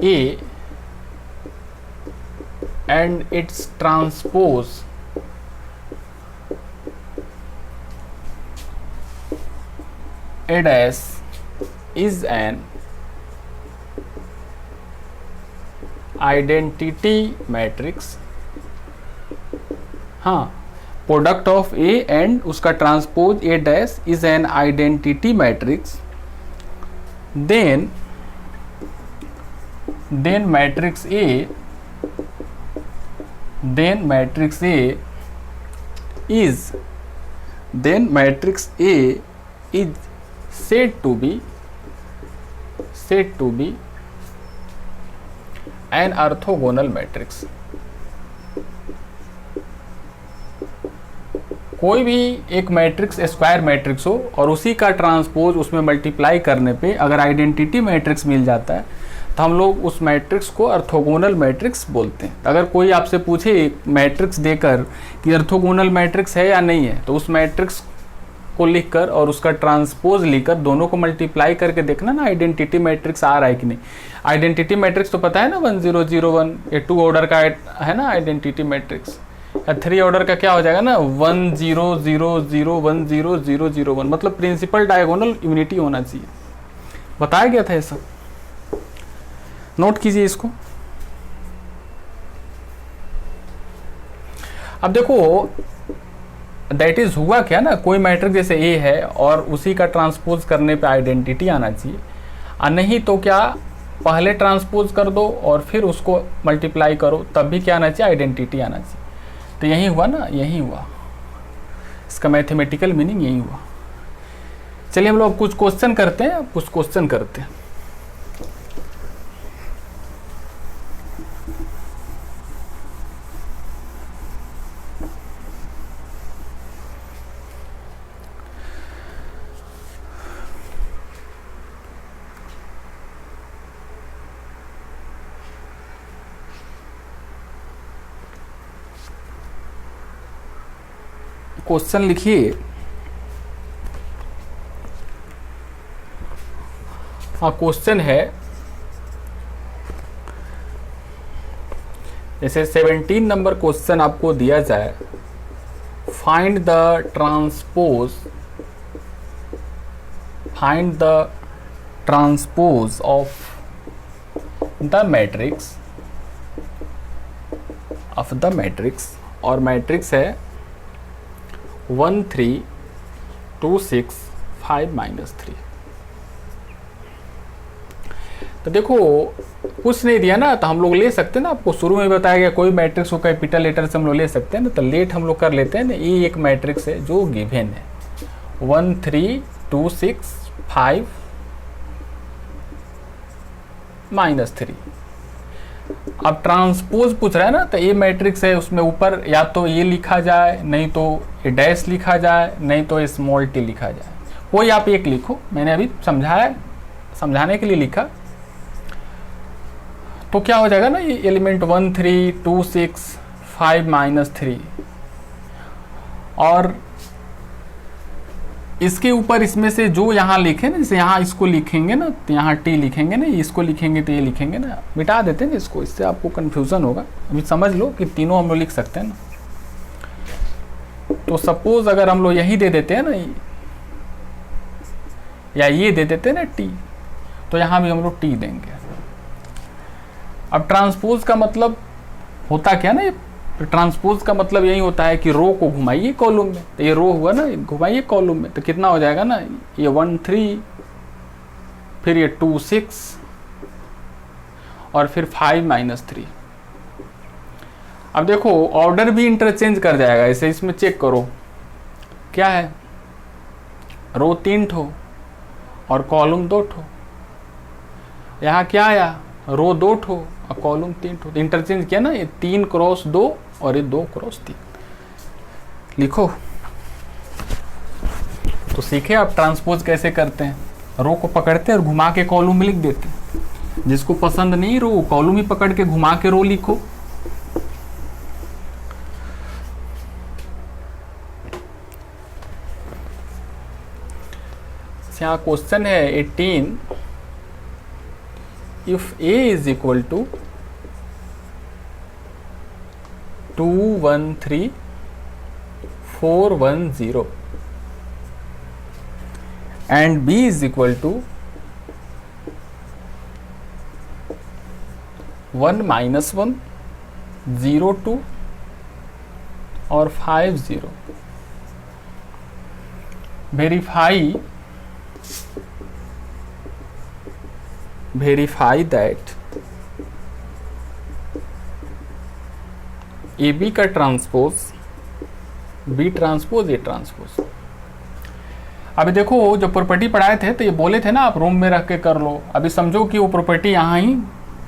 A and its transpose A dash is an identity matrix. हाँ, प्रोडक्ट ऑफ ए एंड उसका transpose A dash is an identity matrix, then matrix A is said to be an orthogonal matrix। कोई भी एक matrix square matrix हो और उसी का transpose उसमें मल्टीप्लाई करने पे अगर आइडेंटिटी मैट्रिक्स मिल जाता है तो हम लोग उस मैट्रिक्स को ऑर्थोगोनल मैट्रिक्स बोलते हैं। अगर कोई आपसे पूछे मैट्रिक्स देकर कि ऑर्थोगोनल मैट्रिक्स है या नहीं है, तो उस मैट्रिक्स को लिखकर और उसका ट्रांसपोज लिखकर दोनों को मल्टीप्लाई करके देखना ना आइडेंटिटी मैट्रिक्स आ रहा है कि नहीं। आइडेंटिटी मैट्रिक्स तो पता है ना 1 0 0 1, ये 2 ऑर्डर का है ना आइडेंटिटी मैट्रिक्स, या 3 ऑर्डर का क्या हो जाएगा ना 1 0 0 0 1 0 0 0 1, मतलब प्रिंसिपल डायगोनल यूनिटी होना चाहिए। बताया गया था ये सब, नोट कीजिए इसको। अब देखो दैट इज हुआ क्या ना, कोई मैट्रिक्स जैसे ए है और उसी का ट्रांसपोज करने पे आइडेंटिटी आना चाहिए, और नहीं तो क्या पहले ट्रांसपोज कर दो और फिर उसको मल्टीप्लाई करो, तब भी क्या आना चाहिए, आइडेंटिटी आना चाहिए। तो यही हुआ ना, यही हुआ, इसका मैथमेटिकल मीनिंग यही हुआ। चलिए हम लोग कुछ क्वेश्चन करते हैं, क्वेश्चन लिखिए। हाँ, क्वेश्चन है जैसे 17 नंबर क्वेश्चन आपको दिया जाए, find the transpose of the matrix, और मैट्रिक्स है 1 3 2 6 5 -3। तो देखो कुछ नहीं दिया ना, तो हम लोग ले सकते हैं ना, आपको शुरू में बताया गया कोई मैट्रिक्स को कैपिटल लेटर से हम लोग ले सकते हैं ना। तो लेट हम लोग कर लेते हैं ना, ये एक मैट्रिक्स है जो गिवन है 1 3 2 6 5 -3। अब ट्रांसपोज पूछ रहा है ना, तो ये मैट्रिक्स है, उसमें ऊपर या तो ये लिखा जाए, नहीं तो ये डैश लिखा जाए, नहीं तो स्मॉल टी लिखा जाए, कोई आप एक लिखो। मैंने अभी समझाया, समझाने के लिए लिखा। तो क्या हो जाएगा ना, ये एलिमेंट 1 3 2 6 5 -3, और इसके ऊपर इसमें से जो यहाँ लिखे ना, जैसे यहाँ इसको लिखेंगे ना, तो यहाँ टी लिखेंगे ना, इसको लिखेंगे तो ये लिखेंगे ना, मिटा देते हैं ना इसको, इससे आपको कन्फ्यूज़न होगा। अभी समझ लो कि तीनों हम लोग लिख सकते हैं ना। तो सपोज अगर हम लोग यही दे देते हैं ना, या ये दे देते हैं ना टी, तो यहाँ भी हम लोग टी देंगे। अब ट्रांसपोज का मतलब होता क्या ना, ट्रांसपोज का मतलब यही होता है कि रो को घुमाइए कॉलम में, तो ये रो हुआ ना, घुमाइए कॉलम में, तो कितना हो जाएगा ना, ये 1 3, फिर ये 2 6, और फिर 5 -3। अब देखो ऑर्डर भी इंटरचेंज कर जाएगा, ऐसे इसमें चेक करो क्या है, रो 3 ठो और कॉलम 2 ठो। यहाँ क्या आया, रो 2 ठो और कॉलम 3 ठो, इंटरचेंज किया ना, ये 3 × 2 और ये 2 × 3 लिखो। तो सीखे आप ट्रांसपोज कैसे करते हैं, रो को पकड़ते हैं और घुमा के कॉलम में लिख देते हैं। जिसको पसंद नहीं रो, कॉलम ही पकड़ के घुमा के रो लिखो। यहाँ क्वेश्चन है 18, if a is equal to 2 1 3 4 1 0 and b is equal to 1 -1 0 2 और 5 0, verify that AB का transpose B transpose A transpose. अभी देखो जब प्रॉपर्टी पढ़ाए थे तो ये बोले थे ना आप रूम में रख के कर लो। अभी समझो कि वो प्रॉपर्टी यहाँ ही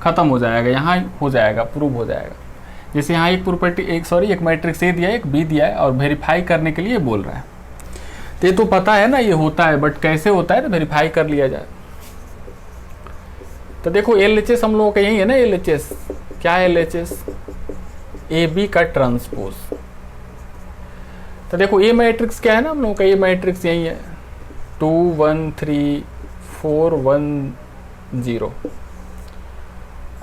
ख़त्म हो जाएगा, यहाँ हो जाएगा, प्रूव हो जाएगा। जैसे यहाँ एक प्रॉपर्टी एक मैट्रिक्स A दिया है, एक B दिया है, और वेरीफाई करने के लिए बोल रहा है। तो ये तो पता है ना ये होता है, बट कैसे होता है तो वेरीफाई कर लिया जाए। तो देखो LHS हम लोगों का यही है ना, LHS क्या है, LHS AB का ट्रांसपोज। तो देखो A मैट्रिक्स क्या है ना हम लोगों का, A मैट्रिक्स यही है 2 1 3 4 1 0,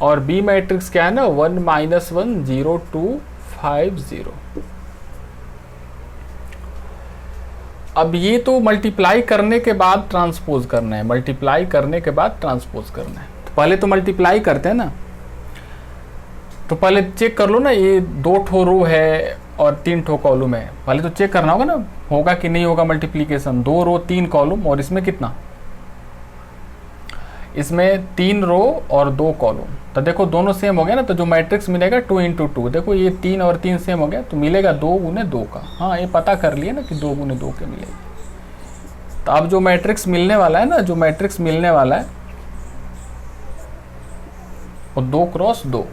और B मैट्रिक्स क्या है ना 1 -1 0 2 5 0। अब ये तो मल्टीप्लाई करने के बाद ट्रांसपोज करना है, मल्टीप्लाई करने के बाद ट्रांसपोज करना है। पहले तो मल्टीप्लाई करते हैं ना, तो पहले चेक कर लो ना, ये 2 ठो रो है और 3 ठो कॉलम है। पहले तो चेक करना होगा ना होगा कि नहीं होगा मल्टीप्लिकेशन। 2 रो 3 कॉलम, और इसमें कितना, इसमें 3 रो और 2 कॉलम। तो देखो दोनों सेम हो गया ना, तो जो मैट्रिक्स मिलेगा 2 × 2, देखो ये 3 और 3 सेम हो गया, तो मिलेगा 2 × 2 का। हाँ ये पता कर लिए ना कि 2 × 2 के मिलेगा। तो अब जो मैट्रिक्स मिलने वाला है ना, जो मैट्रिक्स मिलने वाला है और 2 × 2।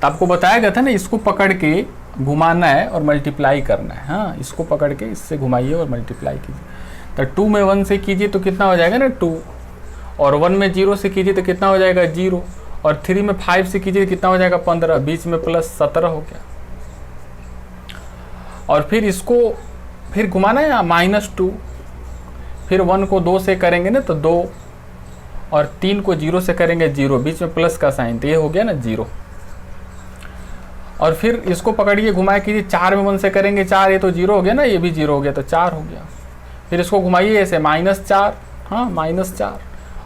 तो आपको बताया गया था ना, इसको पकड़ के घुमाना है और मल्टीप्लाई करना है। हाँ इसको पकड़ के इससे घुमाइए और मल्टीप्लाई कीजिए। तो 2 में 1 से कीजिए तो कितना हो जाएगा ना 2, और 1 में 0 से कीजिए तो कितना हो जाएगा 0, और 3 में 5 से कीजिए तो कितना हो जाएगा 15, बीच में +17 हो गया। और फिर इसको फिर घुमाना है -2, फिर 1 को 2 से करेंगे ना तो 2, और 3 को 0 से करेंगे 0, बीच में प्लस का साइन, तो ये हो गया ना 0। और फिर इसको पकड़िए घुमाए कीजिए, 4 में 1 से करेंगे 4, ये तो 0 हो गया ना, ये भी 0 हो गया, तो 4 हो गया। फिर इसको घुमाइए ऐसे -4, हाँ -4,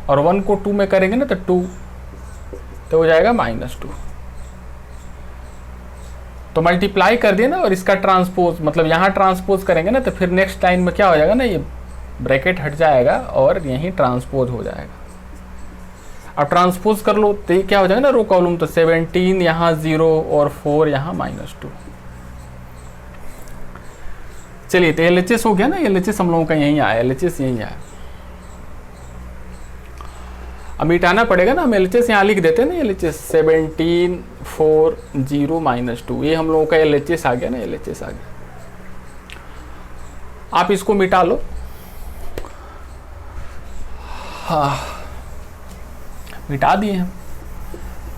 और 1 को 2 में करेंगे ना तो 2, तो हो जाएगा -2। तो मल्टीप्लाई कर दिए ना, और इसका ट्रांसपोज मतलब यहाँ ट्रांसपोज करेंगे ना, तो फिर नेक्स्ट लाइन में क्या हो जाएगा ना, ये ब्रैकेट हट जाएगा और यहीं ट्रांसपोज हो जाएगा। अब ट्रांसपोज कर लो तो ये क्या हो जाएगा ना रो कॉलम, तो 17 यहाँ 0 और 4 यहाँ -2। चलिए तो LHS हो गया ना, LHS हम लोगों का यहीं आया, LHS यहीं आया। अब मिटाना पड़ेगा ना, हम LHS यहाँ लिख देते हैं ना, LHS 17 4 0 -2, ये हम लोगों का LHS आ गया ना, LHS आ गया। आप इसको मिटा लो। हाँ मिटा दिए हम,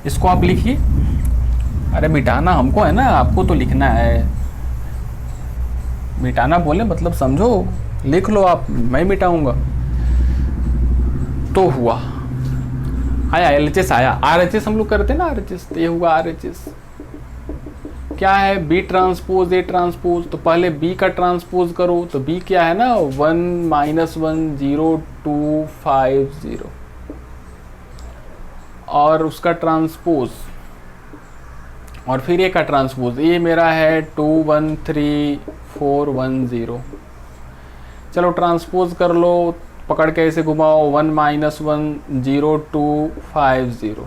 इसको आप लिखिए। अरे मिटाना हमको है ना, आपको तो लिखना है। मिटाना बोले मतलब समझो, लिख लो आप, मैं मिटाऊंगा। तो हुआ आया LHS आया। RHS हम लोग करते हैं ना, RHS, तो ये हुआ RHS। क्या है B ट्रांसपोज A ट्रांसपोज, तो पहले B का ट्रांसपोज करो, तो B क्या है ना 1 -1 0 2 5 0, और उसका ट्रांसपोज, और फिर A का ट्रांसपोज, ये मेरा है 2 1 3 4 1 0। चलो ट्रांसपोज कर लो, पकड़ के ऐसे घुमाओ, 1 -1 0 2 5 0।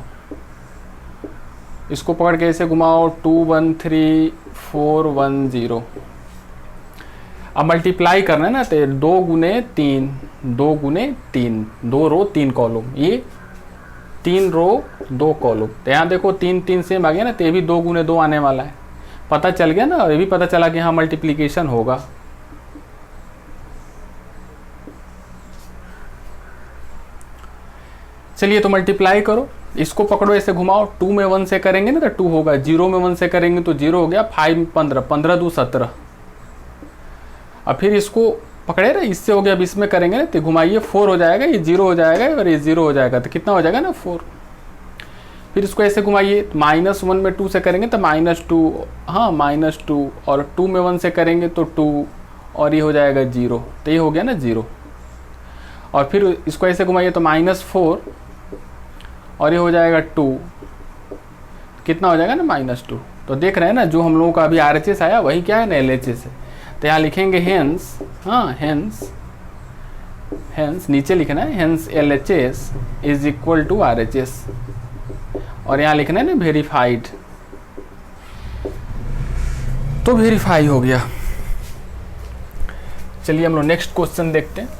इसको पकड़ के ऐसे घुमाओ, 2 1 3 4 1 0। अब मल्टीप्लाई करना है ना, तो 2 × 3 2 × 3, 2 रो 3 कॉलम, ये 3 रो 2 कॉलम। तो यहाँ देखो 3 3 सेम आ गया ना, तो ये भी 2 × 2 आने वाला है, पता चल गया ना। और ये भी पता चला कि यहाँ मल्टीप्लिकेशन होगा। चलिए तो मल्टीप्लाई करो, इसको पकड़ो ऐसे घुमाओ, 2 में 1 से करेंगे ना तो 2 होगा, 0 में 1 से करेंगे तो 0 हो गया, 5 15 15 2 17। अब फिर इसको पकड़े रहे, इससे हो गया, अब इसमें करेंगे ना तो घुमाइए, 4 हो जाएगा, ये 0 हो जाएगा और ये 0 हो जाएगा, तो कितना हो जाएगा ना 4। फिर इसको ऐसे घुमाइए, -1 में 2 से करेंगे तो -2, हाँ -2, और 2 में 1 से करेंगे तो 2, और ये हो जाएगा 0, तो ये हो गया ना 0। और फिर इसको ऐसे घुमाइए तो -4, और ये हो जाएगा 2, कितना हो जाएगा ना -2। तो देख रहे हैं ना, जो हम लोगों का अभी RHS आया वही क्या है ना LHS है। तो यहाँ लिखेंगे हेंस, हाँ हेंस, हेंस नीचे लिखना है, hence LHS is equal to RHS, और यहाँ लिखना है ना वेरीफाइड, तो वेरीफाई हो गया। चलिए हम लोग नेक्स्ट क्वेश्चन देखते हैं।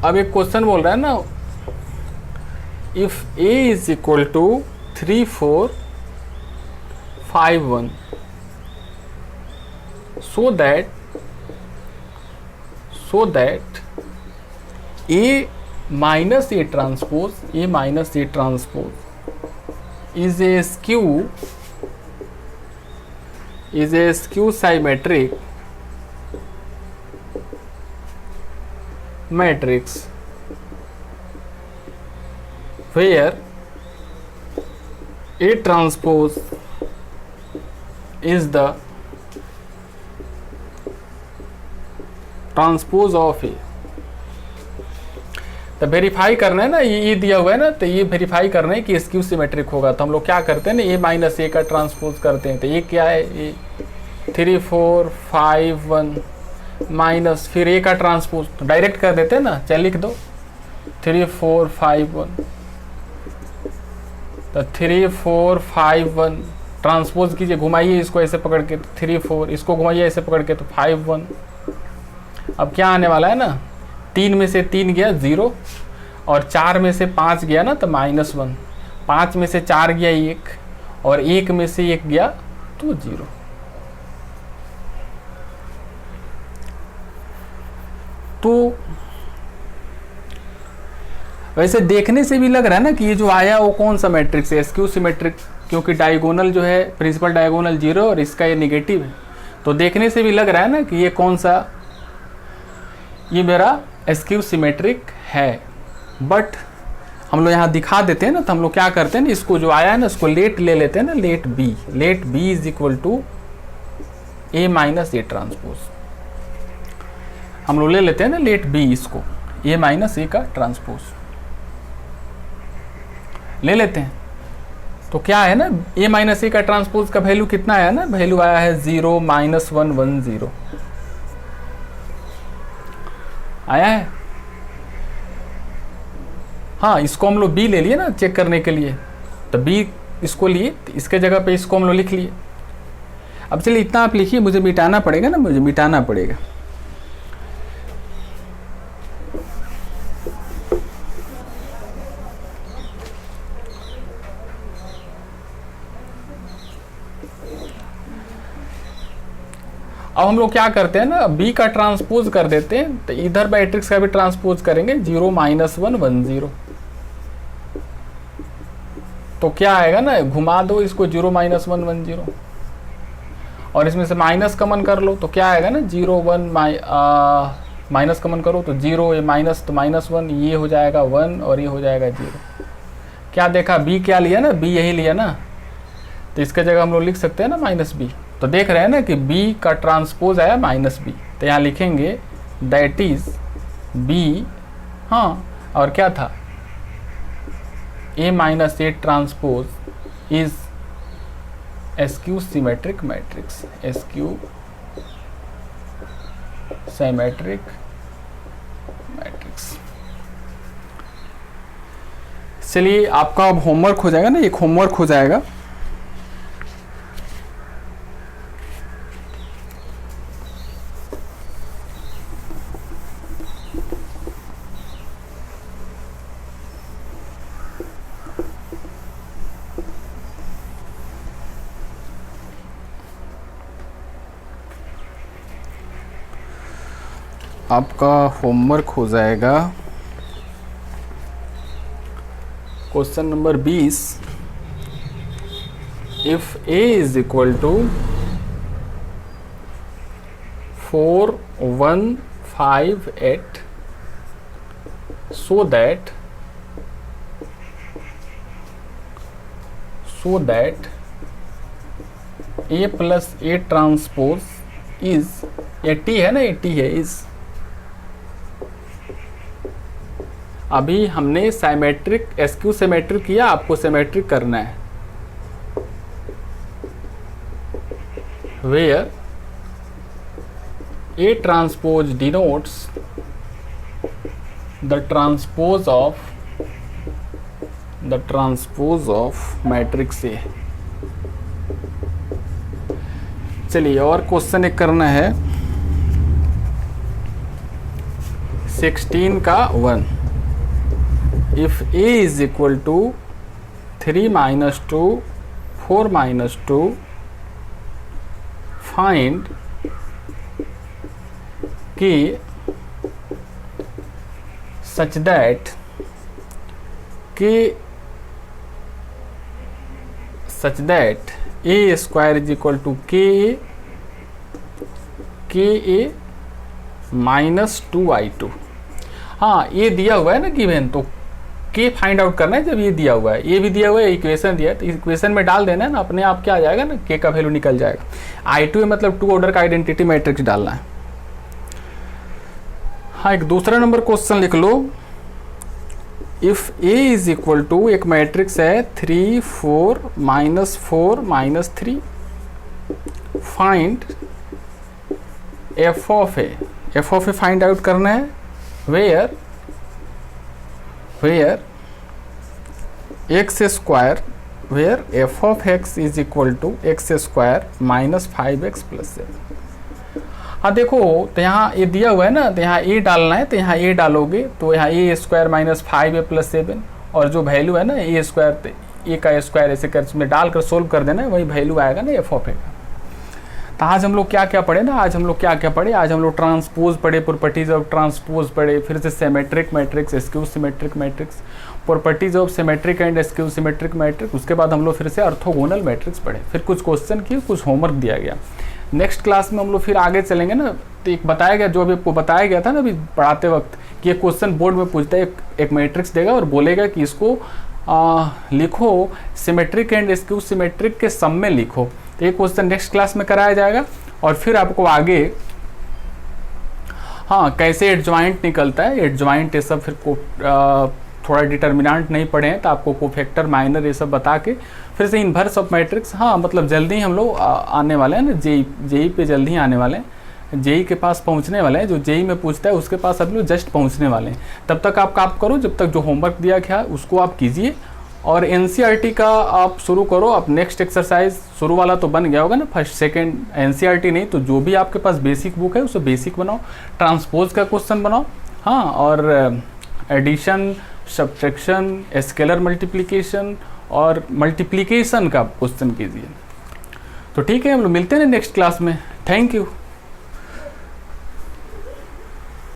अब एक क्वेश्चन बोल रहा है ना, if A is equal to 3 4 5 1, so that A minus A transpose is a skew symmetric matrix where A transpose is the transpose of A. तो वेरीफाई करना है ना, ये दिया हुआ है ना, तो ये वेरीफाई करना है कि स्क्यू सिमेट्रिक होगा। तो हम लोग क्या करते हैं ना, A माइनस A का ट्रांसपोज करते हैं। तो ये क्या है, ये 3 4 5 1 माइनस फिर A का ट्रांसपोज, तो डायरेक्ट कर देते हैं ना, चल लिख दो 3 4 5 1। तो 3 4 5 1 ट्रांसपोज कीजिए, घुमाइए इसको ऐसे पकड़ के 3 4, इसको घुमाइए ऐसे पकड़ के तो 5 1। अब क्या आने वाला है ना, 3 में से 3 गया 0, और 4 में से 5 गया ना तो -1, 5 में से 4 गया 1, और 1 में से 1 गया तो 0। तो वैसे देखने से भी लग रहा है ना कि ये जो आया वो कौन सा मैट्रिक्स है, स्क्यू सिमेट्रिक, क्योंकि डायगोनल जो है प्रिंसिपल डायगोनल 0 और इसका ये निगेटिव है। तो देखने से भी लग रहा है ना कि ये कौन सा, ये मेरा स्क्यू सिमेट्रिक है। बट हम लोग यहाँ दिखा देते हैं ना, तो हम लोग क्या करते हैं ना, इसको जो आया है ना इसको लेट ले लेते हैं ना, let B is equal to A minus A transpose. हम लोग ले लेते हैं ना लेट बी, इसको ए माइनस ए का ट्रांसपोज ले लेते हैं। तो क्या है ना, ए माइनस ए का ट्रांसपोज का वैल्यू कितना आया ना, वैल्यू आया है 0 -1 1 0 आया है। हाँ, इसको हम लोग बी ले लिए ना चेक करने के लिए, तो बी इसको लिए, इसके जगह पे इसको हम लोग लिख लिए। अब चलिए इतना आप लिखिए, मुझे मिटाना पड़ेगा ना, मुझे मिटाना पड़ेगा। अब हम लोग क्या करते हैं ना, बी का ट्रांसपोज कर देते हैं, तो इधर मैट्रिक्स का भी ट्रांसपोज करेंगे 0 -1 1 0। तो क्या आएगा ना, घुमा दो इसको 0 -1 1 0 और इसमें से माइनस कमन कर लो, तो क्या आएगा ना 0 1 माइनस कमन करो तो 0, ये माइनस तो -1, ये हो जाएगा 1 और ये हो जाएगा 0। क्या देखा, बी क्या लिया ना, बी यही लिया ना, तो इसके जगह हम लोग लिख सकते हैं ना -b। तो देख रहे हैं ना कि b का ट्रांसपोज आया -b, तो यहाँ लिखेंगे दैट इज b। हाँ, और क्या था, a minus A transpose is SQ symmetric matrix, SQ symmetric matrix. चलिए आपका अब होमवर्क हो जाएगा ना, एक होमवर्क हो जाएगा। आपका होमवर्क हो जाएगा question number 20। If a is equal to 4 1 5 8 so that a plus a transpose is, ये t है ना, ये t है इज। अभी हमने साइमेट्रिक एसक्यू सिमेट्रिक किया, आपको सिमेट्रिक करना है। Where A transpose denotes the transpose of matrix A. चलिए और क्वेश्चन एक करना है 16 का 1। If a is equal to 3 - 2 4 - 2 find कि such that a square is equal to ka minus 2i2। हाँ, ये दिया हुआ है ना गिवन, तो के फाइंड आउट करना है जब ये दिया हुआ है, ये भी दिया हुआ है, इक्वेशन दिया है, तो इक्वेशन में डाल देना है ना, अपने आप क्या आ जाएगा ना, के का वैल्यू निकल जाएगा। I2 मतलब 2 ऑर्डर का आइडेंटिटी मैट्रिक्स डालना है। हाँ, एक दूसरा नंबर क्वेश्चन लिख लो। If A is equal to, एक मैट्रिक्स है 3 4 -4 -3, find f of a find out करना है। Where x square, where f of x is equal to x square -5x + 7। हाँ देखो, तो यहाँ ये दिया हुआ है ना, तो यहाँ a डालना है, तो यहाँ a डालोगे तो यहाँ a स्क्वायर -5a + 7, और जो वैल्यू है ना a स्क्वायर, तो a का स्क्वायर ऐसे कर इसमें डालकर सोल्व कर देना है, वही वैल्यू आएगा ना f ऑफ a का। तो आज हम लोग क्या क्या पढ़े ना, आज हम लोग ट्रांसपोज पढ़े, प्रॉपर्टीज ऑफ ट्रांसपोज पढ़े, फिर से symmetric matrix, SQ symmetric matrix, properties of symmetric and SQ symmetric matrix. उसके बाद हम लोग फिर से ऑर्थोगोनल मैट्रिक्स पढ़े, फिर कुछ क्वेश्चन किए, कुछ होमवर्क दिया गया। नेक्स्ट क्लास में हम लोग फिर आगे चलेंगे ना, तो एक बताया गया, जो अभी आपको बताया गया था ना अभी पढ़ाते वक्त, कि एक क्वेश्चन बोर्ड में पूछता है, एक मैट्रिक्स देगा और बोलेगा कि इसको लिखो सिमेट्रिक एंड एसक्यू सिमेट्रिक के सम में लिखो। तो ये क्वेश्चन नेक्स्ट क्लास में कराया जाएगा। और फिर आपको आगे हाँ कैसे एडजॉइंट निकलता है, एडजॉइंट ये सब फिर को थोड़ा डिटर्मिनेंट नहीं पढ़े हैं तो आपको कोफैक्टर माइनर ये सब बता के फिर से इन्वर्स ऑफ मैट्रिक्स, हाँ मतलब जल्दी ही हम लोग आने वाले हैं ना, जेई पे जल्दी ही आने वाले हैं, जेई के पास पहुंचने वाले हैं, जो जेई में पूछता है उसके पास अभी लोग जस्ट पहुंचने वाले हैं। तब तक आप काम करो, जब तक जो होमवर्क दिया गया है उसको आप कीजिए और एनसीईआरटी का आप शुरू करो। अब नेक्स्ट एक्सरसाइज शुरू वाला तो बन गया होगा ना, फर्स्ट सेकंड एनसीईआरटी नहीं तो जो भी आपके पास बेसिक बुक है उसे बेसिक बनाओ, ट्रांसपोज का क्वेश्चन बनाओ, हाँ और एडिशन, सब्ट्रैक्शन, स्केलर मल्टीप्लिकेशन और मल्टीप्लिकेशन का क्वेश्चन कीजिए। तो ठीक है, हम लोग मिलते हैं नेक्स्ट क्लास में। Thank you.